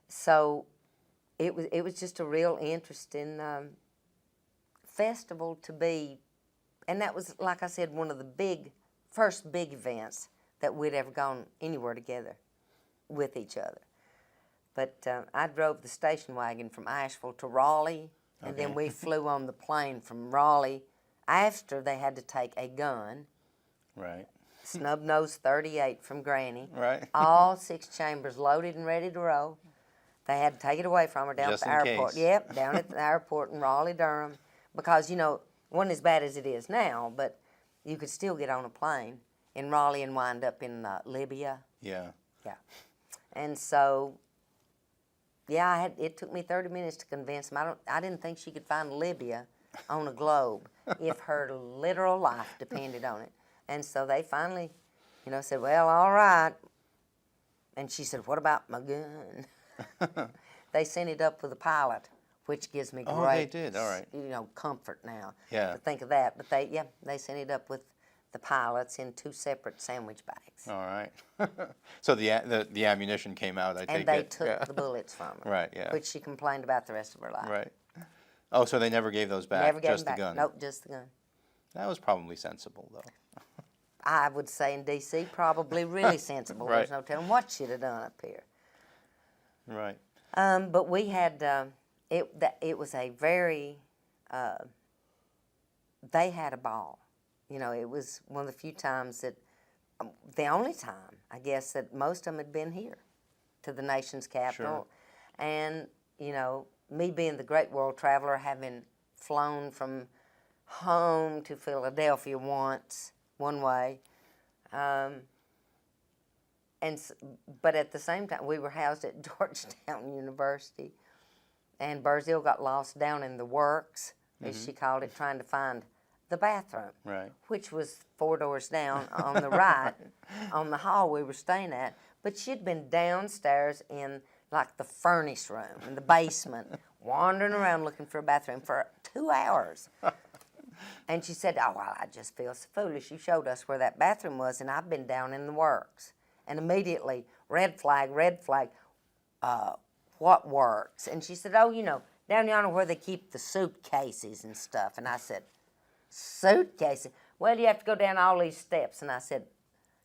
so it was just a real interesting festival to be, and that was, like I said, one of the first big events that we'd ever gone anywhere together with each other. But I drove the station wagon from Asheville to Raleigh, and then we flew on the plane from Raleigh after they had to take a gun, Right. snub-nosed 38 from Granny, Right. all 6 chambers loaded and ready to roll. They had to take it away from her down Just at the in airport. case. Yep, down at the airport in Raleigh, Durham, because, it wasn't as bad as it is now, but you could still get on a plane in Raleigh and wind up in Libya. Yeah. Yeah. And so, yeah, it took me 30 minutes to convince them. I didn't think she could find Libya on a globe if her literal life depended on it. And so they finally, said, well, all right. And she said, what about my gun? They sent it up with a pilot, which gives me great, Oh, they did, all right. Comfort now Yeah. to think of that. But they sent it up with the pilots in 2 separate sandwich bags. All right. So the ammunition came out, I take it. And they took Yeah. the bullets from her. Right, yeah. Which she complained about the rest of her life. Right. Oh, so they never gave those back, Never gave just them the back. gun. Nope, just the gun. That was probably sensible, though. I would say in D.C. probably really sensible. Right. There's no telling what she'd have done up here. Right. But we had, it was a very, they had a ball. It was one of the few times the only time, I guess, that most of them had been here to the nation's capital. Sure. And, me being the great world traveler, having flown from home to Philadelphia one way, but at the same time, we were housed at Georgetown University, and Burzill got lost down in the works, as she called it, trying to find the bathroom, Right. which was 4 doors down on the right, on the hall we were staying at. But she'd been downstairs in like the furnace room in the basement, wandering around looking for a bathroom for 2 hours. And she said, oh, well, I just feel so foolish. You showed us where that bathroom was, and I've been down in the works. And immediately, red flag, what works? And she said, oh, down yonder where they keep the suitcases and stuff. And I said, suitcases? Well, you have to go down all these steps. And I said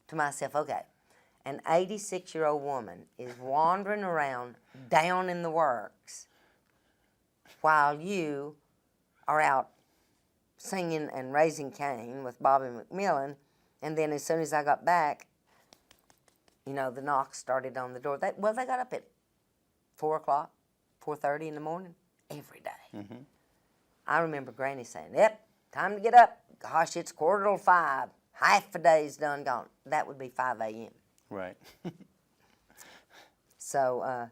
to myself, okay, an 86-year-old woman is wandering around down in the works while you are out singing and raising Cain with Bobby McMillan And then as soon as I got back, you know, the knocks started on the door. They got up at 4 o'clock, 4:30 in the morning, every day. Mm-hmm. I remember Granny saying, "Yep, time to get up. Gosh, it's 4:45. Half a day's done gone." That would be 5 a.m. Right. So,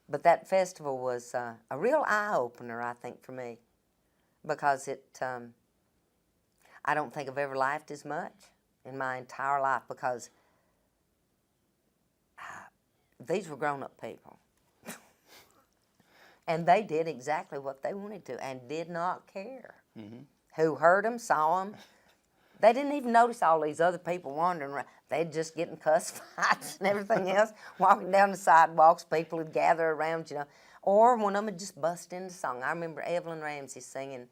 but that festival was a real eye-opener, I think, for me, because I don't think I've ever laughed as much in my entire life, because these were grown-up people. And they did exactly what they wanted to and did not care. Mm-hmm. Who heard them, saw them. They didn't even notice all these other people wandering around. They'd just get in cuss fights and everything else, walking down the sidewalks. People would gather around, you know. Or one of them would just bust into song. I remember Evelyn Ramsey singing,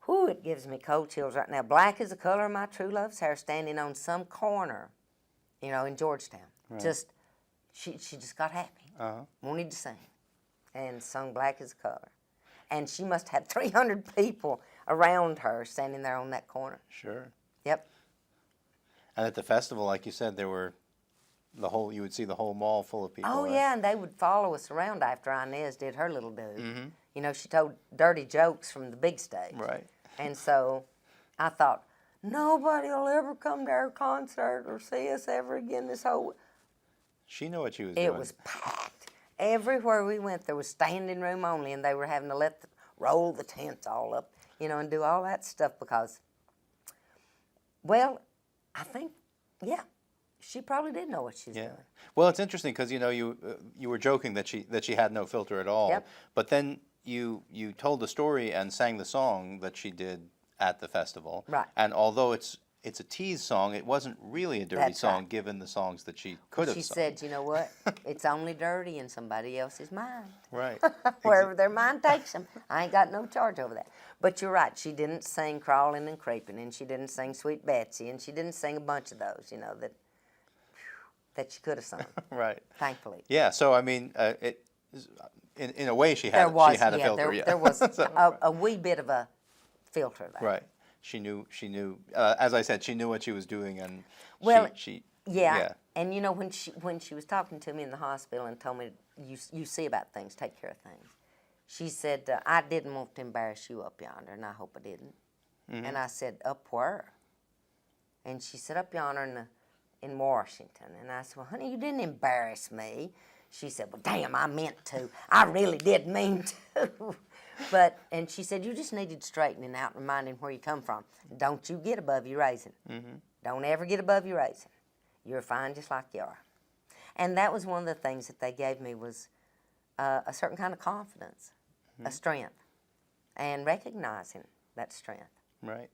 whew, it gives me cold chills right now. "Black is the color of my true love's hair," standing on some corner, you know, in Georgetown. Right. Just, she just got happy, wanted to sing, and sung "Black is the color." And she must have 300 people around her standing there on that corner. Sure. Yep. And at the festival, like you said, there were you would see the whole mall full of people. Oh, right? yeah, and they would follow us around after Inez did her little do. Mm-hmm. You know, she told dirty jokes from the big stage. Right. And so I thought, nobody will ever come to our concert or see us ever again this whole... She knew what she was doing. It was packed. Everywhere we went, there was standing room only, and they were having to roll the tents all up, you know, and do all that stuff because, well, I think, yeah, she probably did know what she was doing. Well, it's interesting because, you know, you were joking that she had no filter at all. Yep. But then you told the story and sang the song that she did at the festival. Right. And although it's a tease song, it wasn't really a dirty That's song right. given the songs that she could have She sung. said, you know what? It's only dirty in somebody else's mind. Right. Wherever their mind takes them. I ain't got no charge over that. But you're right. She didn't sing Crawling and Creeping, and she didn't sing Sweet Betsy, and she didn't sing a bunch of those, you know, that she could have sung. Right. Thankfully. Yeah. So I mean, in a way, she had a filter. There was a wee bit of a filter there. Right. She knew. As I said, she knew what she was doing, and Well, she yeah. And you know, when she was talking to me in the hospital and told me, you see about things, take care of things. She said, "I didn't want to embarrass you up yonder, and I hope I didn't." Mm-hmm. And I said, "Up where?" And she said, "Up yonder in Washington." And I said, "Well, honey, you didn't embarrass me." She said, "Well, damn, I meant to. I really did mean to." And she said, "You just needed straightening out, reminding where you come from. Don't you get above your raising. Mm-hmm. Don't ever get above your raising. You're fine just like you are." And that was one of the things that they gave me was a certain kind of confidence, a strength, and recognizing that strength. Right.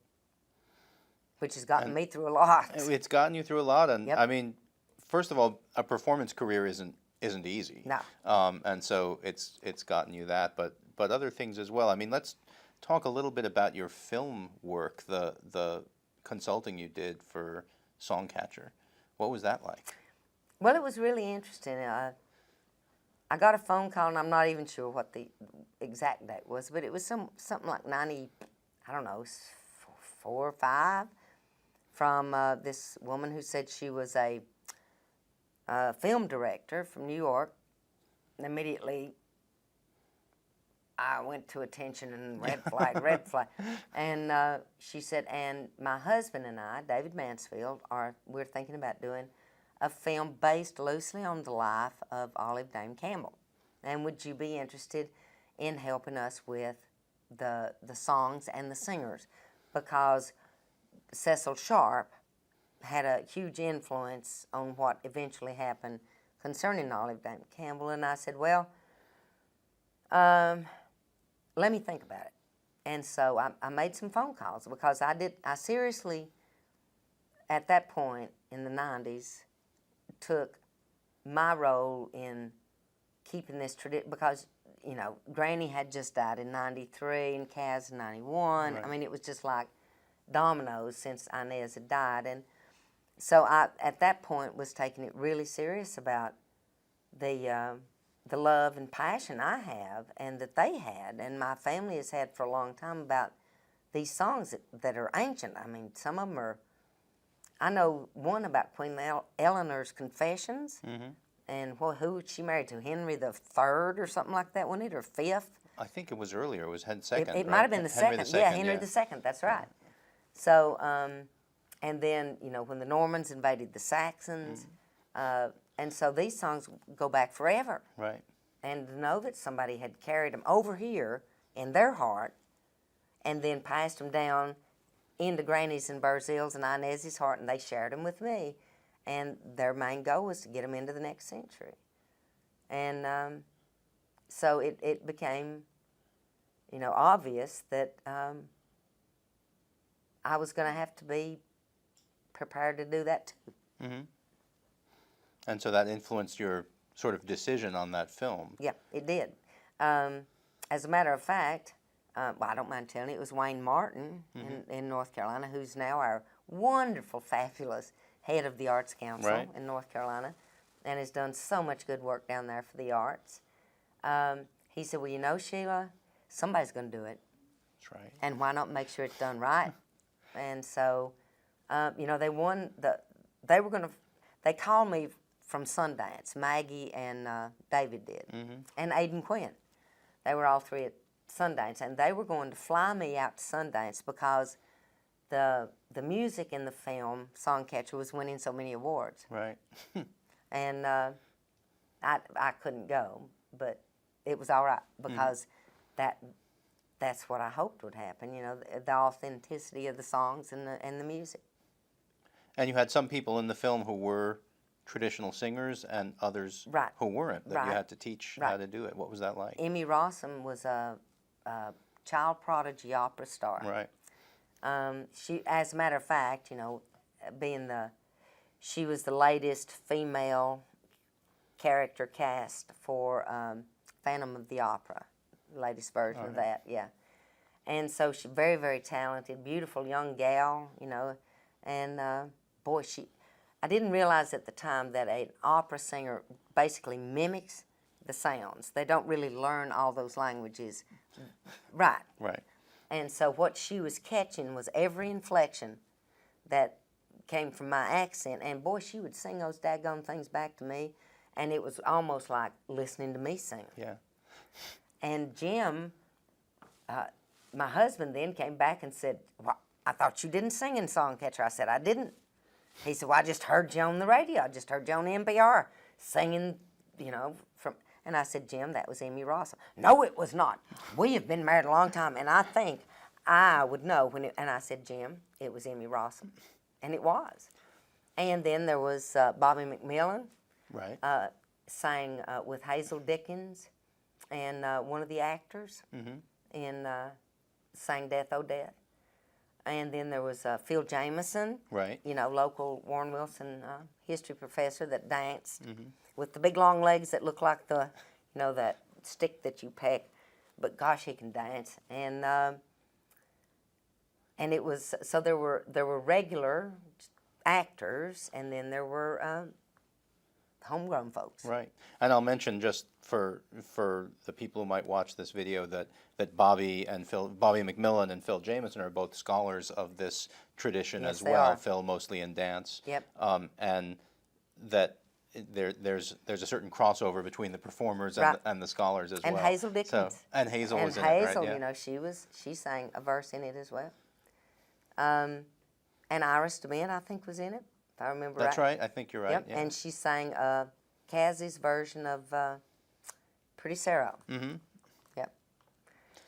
Which has gotten me through a lot. It's gotten you through a lot, and Yep. I mean, first of all, a performance career isn't easy. No. And so it's gotten you that, but other things as well. I mean, let's talk a little bit about your film work, the consulting you did for Songcatcher. What was that like? Well, it was really interesting. I got a phone call, and I'm not even sure what the exact date was, but it was something like 90, I don't know, 4 or 5, from this woman who said she was a film director from New York. And immediately, I went to attention and red flag, red flag. And she said, "And my husband and I, David Mansfield, we're thinking about doing a film based loosely on the life of Olive Dame Campbell. And would you be interested in helping us with the songs and the singers?" Because Cecil Sharp had a huge influence on what eventually happened concerning Olive Dame Campbell. And I said, "Well, let me think about it." And so I made some phone calls because I seriously, at that point in the 90s, took my role in keeping this tradition because, you know, Granny had just died in 93 and Kaz in 91. Right. I mean, it was just like dominoes since Inez had died. And so I, at that point, was taking it really serious about the love and passion I have and that they had and my family has had for a long time about these songs that are ancient. I mean, some of them are I know one about Queen Eleanor's Confessions, Mm-hmm. and who was she married to? Henry the Third or something like that, wasn't it, or fifth? I think it was earlier. It was second. It right? might have been the Henry second. the Yeah, second, Henry the Second. That's right. So, and then when the Normans invaded the Saxons, and so these songs go back forever. Right. And to know that somebody had carried them over here in their heart, and then passed them down into Granny's and Barzill's and Inez's heart, and they shared them with me, and their main goal was to get them into the next century. And so it became, obvious that I was going to have to be prepared to do that too. Mm-hmm. And so that influenced your sort of decision on that film. Yeah, it did. As a matter of fact, well, I don't mind telling you, it was Wayne Martin in North Carolina, who's now our wonderful, fabulous head of the Arts Council in North Carolina, and has done so much good work down there for the arts. He said, well, Sheila, somebody's going to do it. That's right. And why not make sure it's done right? And so, they won they called me from Sundance. Maggie and David did, and Aidan Quinn. They were all three at Sundance, and they were going to fly me out to Sundance because the music in the film Songcatcher was winning so many awards. Right. And I couldn't go, but it was all right because that's what I hoped would happen. The authenticity of the songs and the music. And you had some people in the film who were traditional singers and others who weren't, that you had to teach how to do it. What was that like? Emmy Rossum was a child prodigy opera star. Right. She, as a matter of fact, she was the latest female character cast for Phantom of the Opera, the latest version of that, yeah. And so she's very, very talented, beautiful young gal, and boy, I didn't realize at the time that an opera singer basically mimics the sounds. They don't really learn all those languages. Right. Right. And so what she was catching was every inflection that came from my accent. And boy, she would sing those daggone things back to me, and it was almost like listening to me sing. Yeah. And Jim, my husband, then came back and said, well, I thought you didn't sing in Songcatcher. I said, I didn't. He said, well, I just heard you on the radio. I just heard you on NPR singing, from... And I said, Jim, that was Emmy Rossum. No, it was not. We have been married a long time, and I think I would know when it... And I said, Jim, it was Emmy Rossum. And it was. And then there was Bobby McMillan. Right. Sang with Hazel Dickens and one of the actors in sang Death, Oh Death. And then there was Phil Jameson, right. Local Warren Wilson history professor that danced with the big long legs that look like the, that stick that you peck. But gosh, he can dance. And it was, so there were regular actors, and then there were homegrown folks. Right. And I'll mention just for the people who might watch this video that Bobby McMillan and Phil Jameson are both scholars of this tradition Yes, as they well. are. Phil mostly in dance. Yep. And that there's a certain crossover between the performers Right. and the scholars as And well. Hazel Dickens. And Hazel And was Hazel, in it, right? Yeah. she sang a verse in it as well. And Iris DeMent, I think, was in it, if I remember That's right. I think you're right. Yep. Yeah. And she sang Cassie's version of Pretty Sarah. Mm-hmm. Yep.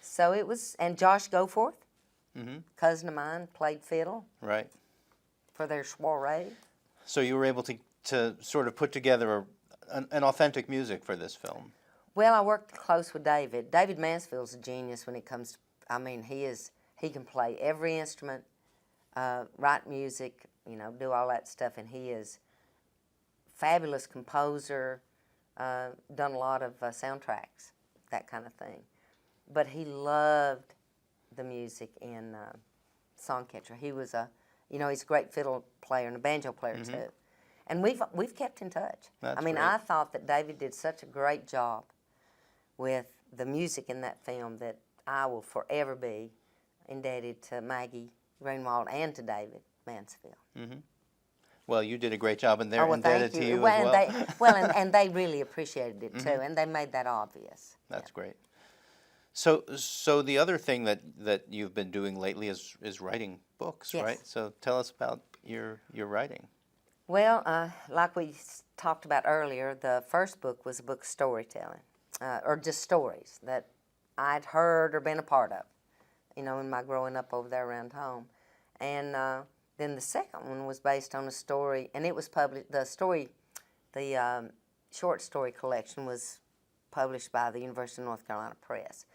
So it was, and Josh Goforth, Mm-hmm. cousin of mine, played fiddle Right. for their soiree. So you were able to sort of put together an authentic music for this film. Well, I worked close with David. David Mansfield's a genius when it comes to, he can play every instrument, write music, do all that stuff, and he is fabulous composer, done a lot of soundtracks, that kind of thing. But he loved the music in Songcatcher. He was he's a great fiddle player and a banjo player too. And we've kept in touch. That's great. great. I thought that David did such a great job with the music in that film that I will forever be indebted to Maggie Greenwald and to David Mansfield. Mm-hmm. Well, you did a great job, and they're Oh, well, indebted thank to you. you Well, as and well. and they really appreciated it too, and they made that obvious. That's great. So the other thing that you've been doing lately is writing books, Yes. right? So tell us about your writing. Well, like we talked about earlier, the first book was a book of storytelling, or just stories that I'd heard or been a part of, in my growing up over there around home. And then the second one was based on a story, and it was published, the short story collection was published by the University of North Carolina Press.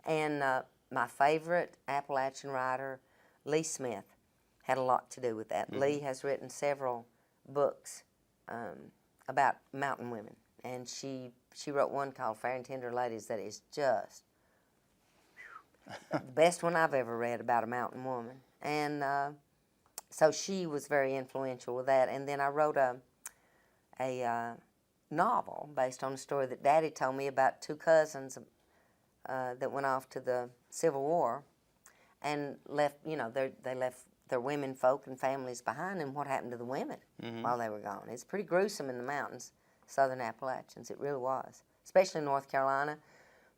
And my favorite Appalachian writer, Lee Smith, had a lot to do with that. Lee has written several books about mountain women, and she wrote one called Fair and Tender Ladies that is just the best one I've ever read about a mountain woman. And so she was very influential with that. And then I wrote a novel based on a story that Daddy told me about two cousins that went off to the Civil War and left, they left their women folk and families behind, and what happened to the women while they were gone. It's pretty gruesome in the mountains, southern Appalachians. It really was, especially North Carolina,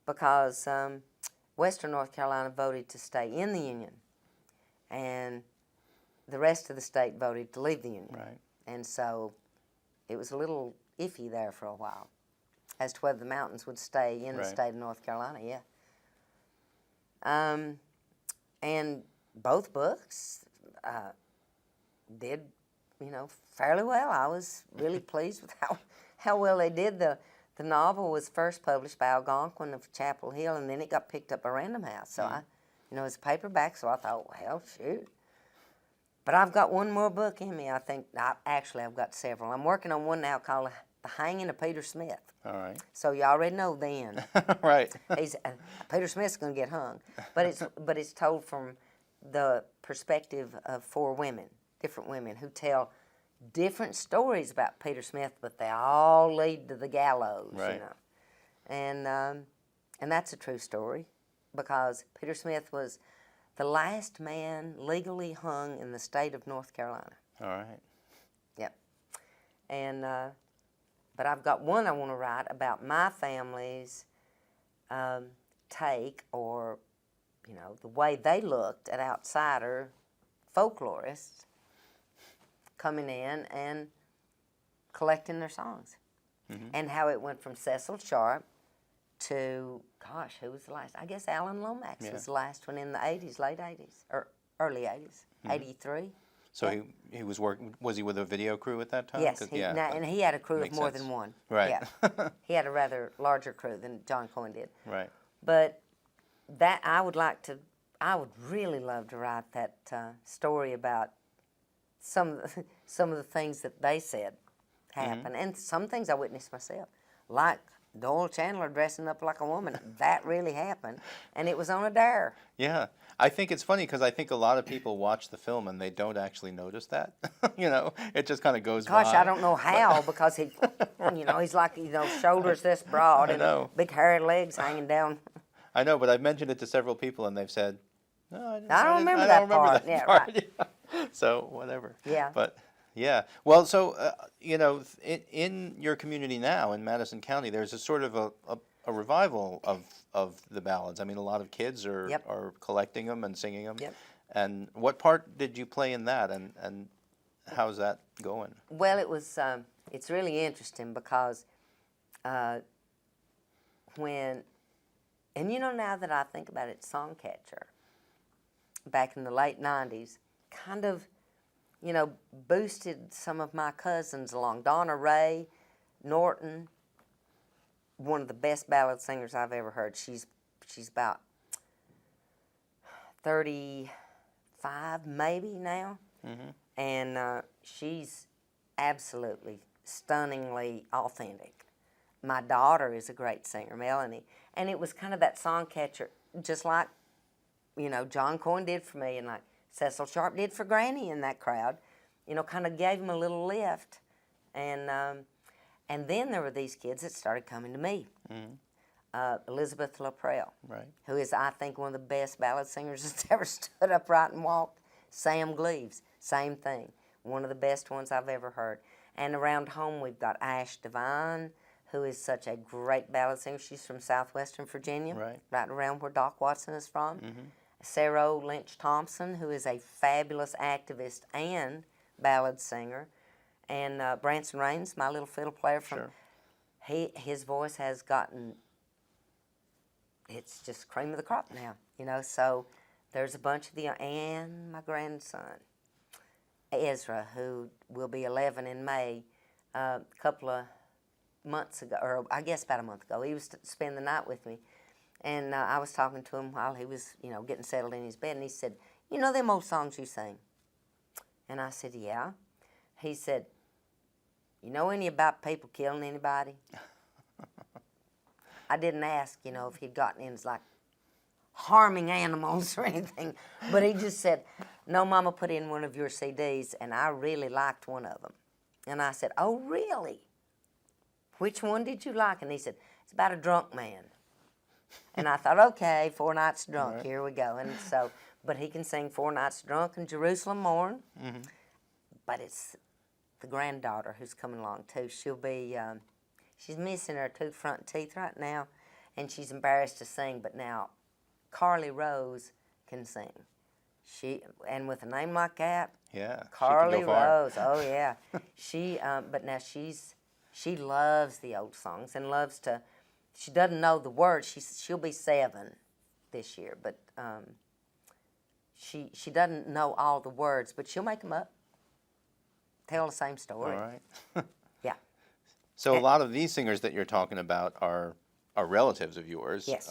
because western North Carolina voted to stay in the Union, and the rest of the state voted to leave the Union. Right. And so it was a little iffy there for a while as to whether the mountains would stay in the state of North Carolina, and both books did, fairly well. I was really pleased with how well they did. The novel was first published by Algonquin of Chapel Hill, and then it got picked up by Random House. So it's a paperback, so I thought, well, shoot. But I've got one more book in me, I think. I've got several. I'm working on one now called The Hanging of Peter Smith. All right. So you already know then. Right. Peter Smith's going to get hung. But it's told from the perspective of four women, different women, who tell different stories about Peter Smith, but they all lead to the gallows, Right. And that's a true story, because Peter Smith was the last man legally hung in the state of North Carolina. All right. Yep. And but I've got one I want to write about my family's take, or the way they looked at outsider folklorists coming in and collecting their songs, and how it went from Cecil Sharp to, gosh, who was the last? I guess Alan Lomax was the last one in the 80s, late 80s, or early 80s, 83. So he was working. Was he with a video crew at that time? Yes, and he had a crew of makes more sense. than one. Right. Yeah. He had a rather larger crew than John Coyne did. Right. But that I would really love to write that story about some of the things that they said happened, and some things I witnessed myself, like Doyle Chandler dressing up like a woman. That really happened, and it was on a dare. Yeah. I think it's funny because I think a lot of people watch the film and they don't actually notice that. It just kind of goes by. Gosh, I don't know how, because he, he's like, shoulders this broad and big hairy legs hanging down. I know, but I've mentioned it to several people and they've said, "No, I don't remember that part." Yeah, right. Yeah. So whatever. Yeah. But yeah. Well, so in your community now in Madison County, there's a sort of a revival of the ballads. I mean, a lot of kids are collecting them and singing them. Yep. And what part did you play in that, and how's that going? Well, it was. It's really interesting because now that I think about it, Songcatcher, back in the late 90s, kind of, boosted some of my cousins along. Donna Ray Norton, one of the best ballad singers I've ever heard. She's about 35 maybe now, and she's absolutely stunningly authentic. My daughter is a great singer, Melanie, and it was kind of that Songcatcher, just like John Coyne did for me, and like Cecil Sharp did for Granny in that crowd. Kind of gave him a little lift, and then there were these kids that started coming to me. Elizabeth LaPrelle, Right. who is, I think, one of the best ballad singers that's ever stood upright and walked. Sam Gleaves, same thing. one of the best ones I've ever heard. And around home, we've got Ash Devine, who is such a great ballad singer. She's from southwestern Virginia, right around where Doc Watson is from. Sarah Lynch Thompson, who is a fabulous activist and ballad singer. And Branson Raines, my little fiddle player from, his voice has gotten, it's just cream of the crop now, you know. So there's a bunch of the, and my grandson, Ezra, who will be 11 in May, a couple of months ago, or I guess about a month ago, he was to spend the night with me. And I was talking to him while he was, you know, getting settled in his bed, and he said, "You know them old songs you sing?" And I said, "Yeah." He said, "You know any about people killing anybody?" I didn't ask, you know, if he'd gotten into like harming animals or anything, but he just said, "No, Mama put in one of your CDs, and I really liked one of them." And I said, "Oh, really? Which one did you like?" And he said, "It's about a drunk man." And I thought, okay, 4 Nights Drunk, here we go. And so, but he can sing 4 Nights Drunk and Jerusalem Morn. But it's the granddaughter who's coming along too. She'll be, she's missing her 2 front teeth right now, and she's embarrassed to sing. But now, Carly Rose can sing. And with a name like that, Carly Rose, oh yeah. But now she loves the old songs and loves to. She doesn't know the words. She'll be 7 this year, but she doesn't know all the words, but she'll make them up. Tell the same story. All right. Yeah. So a lot of these singers that you're talking about are relatives of yours. Yes.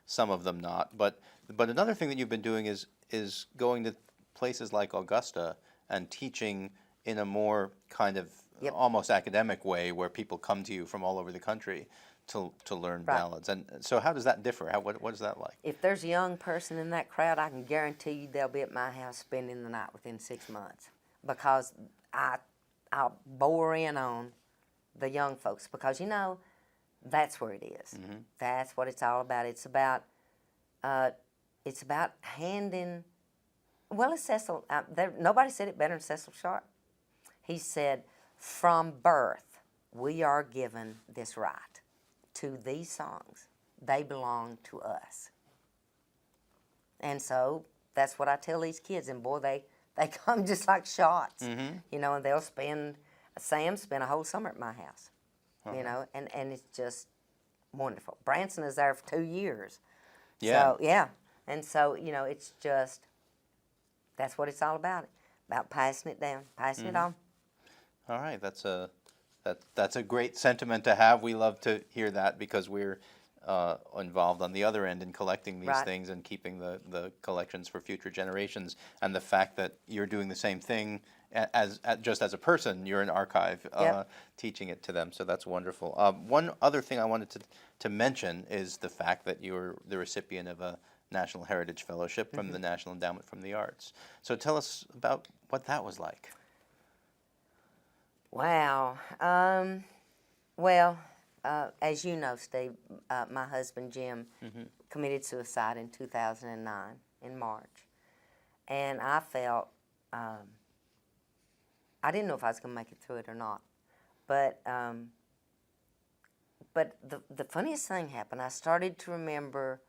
Some of them not. But another thing that you've been doing is going to places like Augusta and teaching in a more kind of almost academic way, where people come to you from all over the country to learn ballads. And so how does that differ? What is that like? If there's a young person in that crowd, I can guarantee you they'll be at my house spending the night within 6 months, because I'll bore in on the young folks, because, you know, that's where it is. That's what it's all about. It's about handing, well, as Cecil, nobody said it better than Cecil Sharp. He said, "From birth, we are given this right to these songs. They belong to us." And so that's what I tell these kids, and boy, they come just like shots, you know, and Sam spent a whole summer at my house, you know, and it's just wonderful. Branson is there for 2 years. Yeah. So, yeah. And so, you know, it's just, that's what it's all about passing it down, passing it on. All right, that's a great sentiment to have. We love to hear that, because we're involved on the other end in collecting these things and keeping the collections for future generations. And the fact that you're doing the same thing just as a person, you're an archive teaching it to them. So that's wonderful. One other thing I wanted to mention is the fact that you're the recipient of a National Heritage Fellowship from the National Endowment for the Arts. So tell us about what that was like. Wow. Well, as you know, Steve, my husband Jim committed suicide in 2009 in March, and I felt I didn't know if I was going to make it through it or not, but the funniest thing happened. I started to remember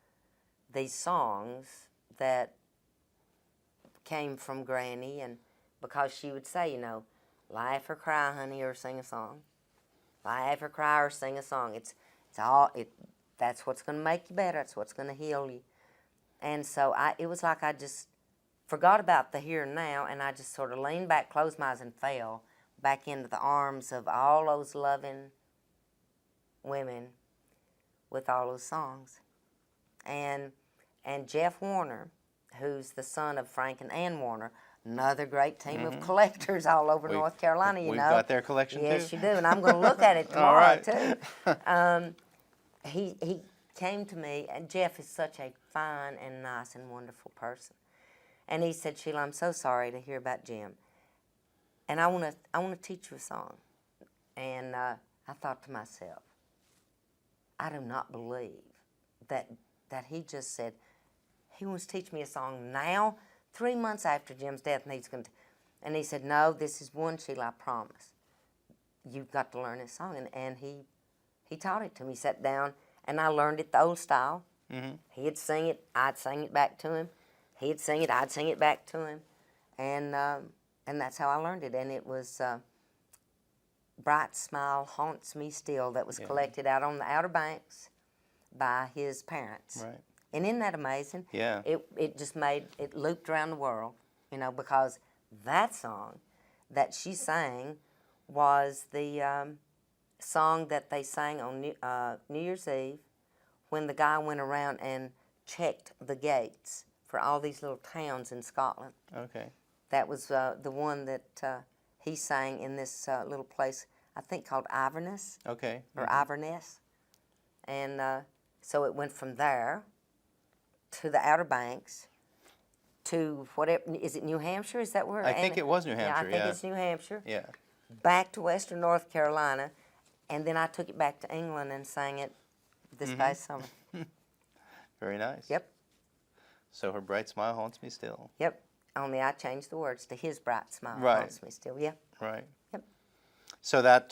these songs that came from Granny, and because she would say, you know, laugh or cry, honey, or sing a song. Laugh or cry or sing a song. That's what's going to make you better. That's what's going to heal you. And so it was like I just forgot about the here and now, and I just sort of leaned back, closed my eyes, and fell back into the arms of all those loving women with all those songs. And Jeff Warner, who's the son of Frank and Ann Warner, another great team of collectors all over North Carolina, you know. We've got their collection too. Yes, you do, and I'm going to look at it tomorrow too. He came to me, and Jeff is such a fine and nice and wonderful person. And he said, "Sheila, I'm so sorry to hear about Jim, and I want to teach you a song." And I thought to myself, I do not believe that he just said he wants to teach me a song now, 3 months after Jim's death, and he's going to. And he said, no, this is one, Sheila, I promise. You've got to learn this song. And he taught it to me. He sat down, and I learned it the old style. Mm-hmm. He'd sing it, I'd sing it back to him. He'd sing it, I'd sing it back to him. And that's how I learned it. And it was Bright Smile Haunts Me Still that was collected out on the Outer Banks by his parents. Right. And isn't that amazing? Yeah. It just it looped around the world, you know, because that song that she sang was the song that they sang on New Year's Eve when the guy went around and checked the gates for all these little towns in Scotland. Okay. That was the one that he sang in this little place, I think called Iverness. Okay. Or Iverness. And so it went from there to the Outer Banks to whatever, is it New Hampshire? Is that where? I think it was New Hampshire, Yeah, I think it's New Hampshire. Yeah. Back to Western North Carolina, and then I took it back to England and sang it this past summer. Very nice. Yep, So her bright smile haunts me still. yep. Only I changed the words to his bright smile Right. haunts me still. Yeah. Right. Yep. So that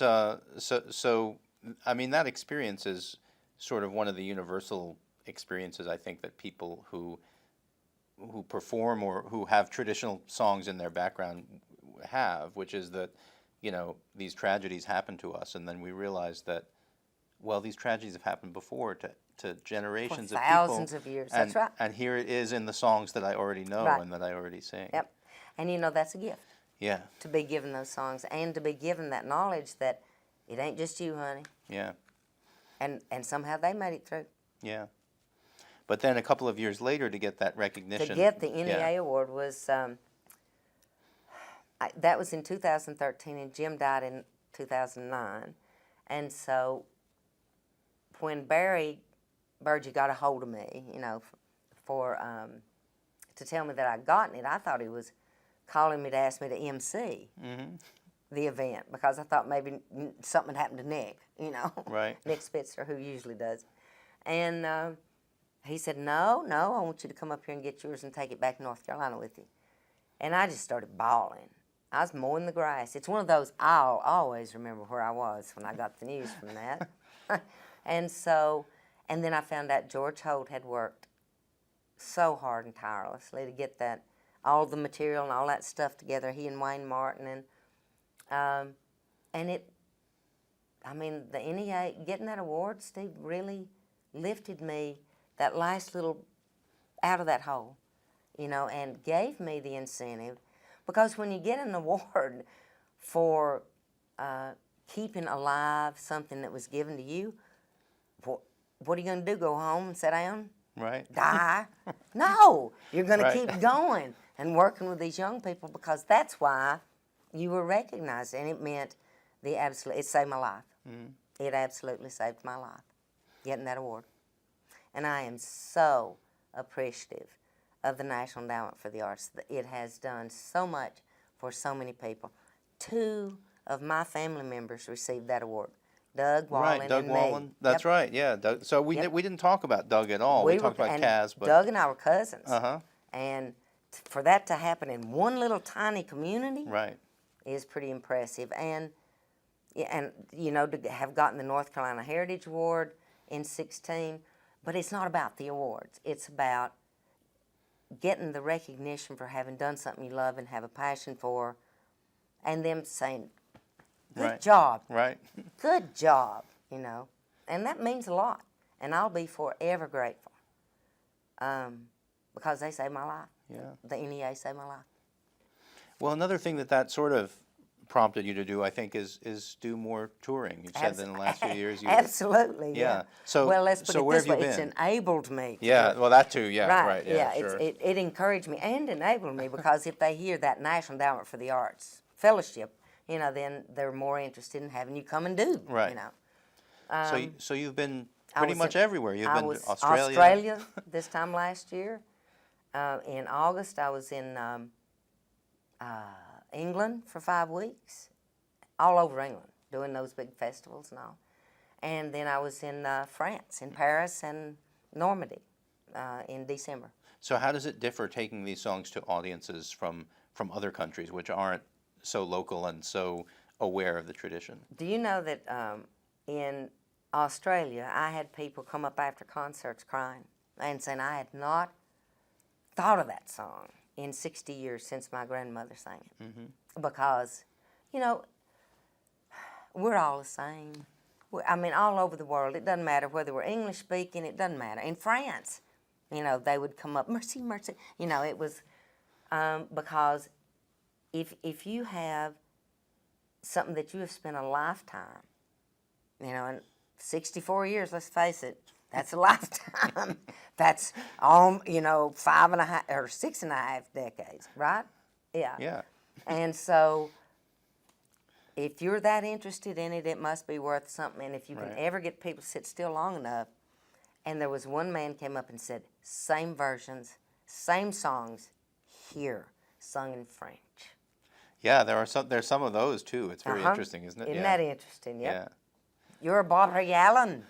so I mean that experience is sort of one of the universal experiences I think that people who perform or who have traditional songs in their background have, which is that, you know, these tragedies happen to us and then we realize that, well, these tragedies have happened before to generations For of people. thousands of years, that's right. And here it is in the songs that I already know Right. and that I already sing. Yep. And you know, that's a gift Yeah, to be given those songs and to be given that knowledge that it ain't just you, honey. yeah, And somehow they made it through. yeah. But then a couple of years later to get that recognition. To get the NEA yeah. award was, that was in 2013, and Jim died in 2009. And so when Barry Burgee got a hold of me, you know, to tell me that I'd gotten it, I thought he was calling me to ask me to MC the event, because I thought maybe something had happened to Nick, you know. Right. Nick Spitzer, who usually does. And he said, no, I want you to come up here and get yours and take it back to North Carolina with you. And I just started bawling. I was mowing the grass. It's one of those, I'll always remember where I was when I got the news from that. And then I found out George Holt had worked so hard and tirelessly to get that, all the material and all that stuff together, he and Wayne Martin. And the NEA, getting that award, Steve, really lifted me that last little out of that hole, you know, and gave me the incentive. Because when you get an award for keeping alive something that was given to you, what are you going to do, go home and sit down? Right. Die? No, you're going Right. to keep going and working with these young people, because that's why you were recognized, and it meant it saved my life. It absolutely saved my life, getting that award. And I am so appreciative of the National Endowment for the Arts. It has done so much for so many people. 2 of my family members received that award, Doug Wallen Right, Doug and Wallen. me. That's Yep. right, yeah. Doug. So we Yep. we didn't talk about Doug at all. We talked about and Kaz, but Doug and I were cousins. Uh-huh. And for that to happen in one little tiny community right. is pretty impressive. And you know, to have gotten the North Carolina Heritage Award in 2016, but it's not about the awards. It's about getting the recognition for having done something you love and have a passion for, and them saying, good Right. job, Right. good job, you know. And that means a lot, and I'll be forever grateful, because they saved my life. Yeah. The NEA saved my life. Well, another thing that sort of prompted you to do, I think, is do more touring. You've said that in the last few years. Absolutely, Yeah. yeah. So- well, let's put so it where this have way, you it's been? enabled me. to Yeah. do it. Well, that too. Yeah. Right. Yeah. yeah. Sure. It encouraged me and enabled me, because if they hear that National Endowment for the Arts Fellowship, you know, then they're more interested in having you come and do. Right. You know. So you've been I pretty was much in- everywhere. You've I been was to Australia. Australia this time last year. In August, I was in England for 5 weeks, all over England, doing those big festivals and all. And then I was in France, in Paris and Normandy in December. So how does it differ taking these songs to audiences from from other countries, which aren't so local and so aware of the tradition. Do you know that in Australia, I had people come up after concerts crying and saying I had not thought of that song in 60 years since my grandmother sang it. Because, you know, we're all the same. I mean, all over the world, it doesn't matter whether we're English speaking, it doesn't matter. In France, you know, they would come up, mercy, mercy. You know, it was because if you have something that you have spent a lifetime, you know, and 64 years, let's face it, that's a lifetime. That's, you know, 5.5 or 6.5 decades, right? Yeah. Yeah. And so if you're that interested in it, it must be worth something. And if you can ever get people to sit still long enough, and there was one man came up and said, same versions, same songs, here, sung in French. Yeah, there's some of those too. It's very interesting, isn't it? Isn't that interesting? Yep. Yeah. You're Bob Allen.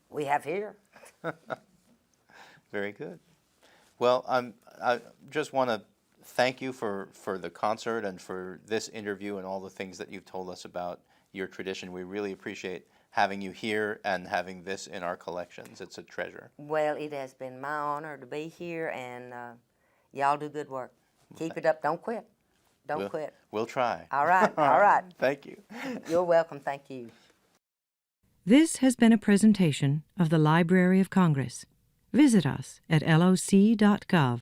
We have here. Very good. Well, I just want to thank you for the concert and for this interview and all the things that you've told us about your tradition. We really appreciate having you here and having this in our collections. It's a treasure. Well, it has been my honor to be here, and y'all do good work. Keep it up. Don't quit. Don't quit. We'll try. All right. All right. Thank you. You're welcome. Thank you. This has been a presentation of the Library of Congress. Visit us at loc.gov.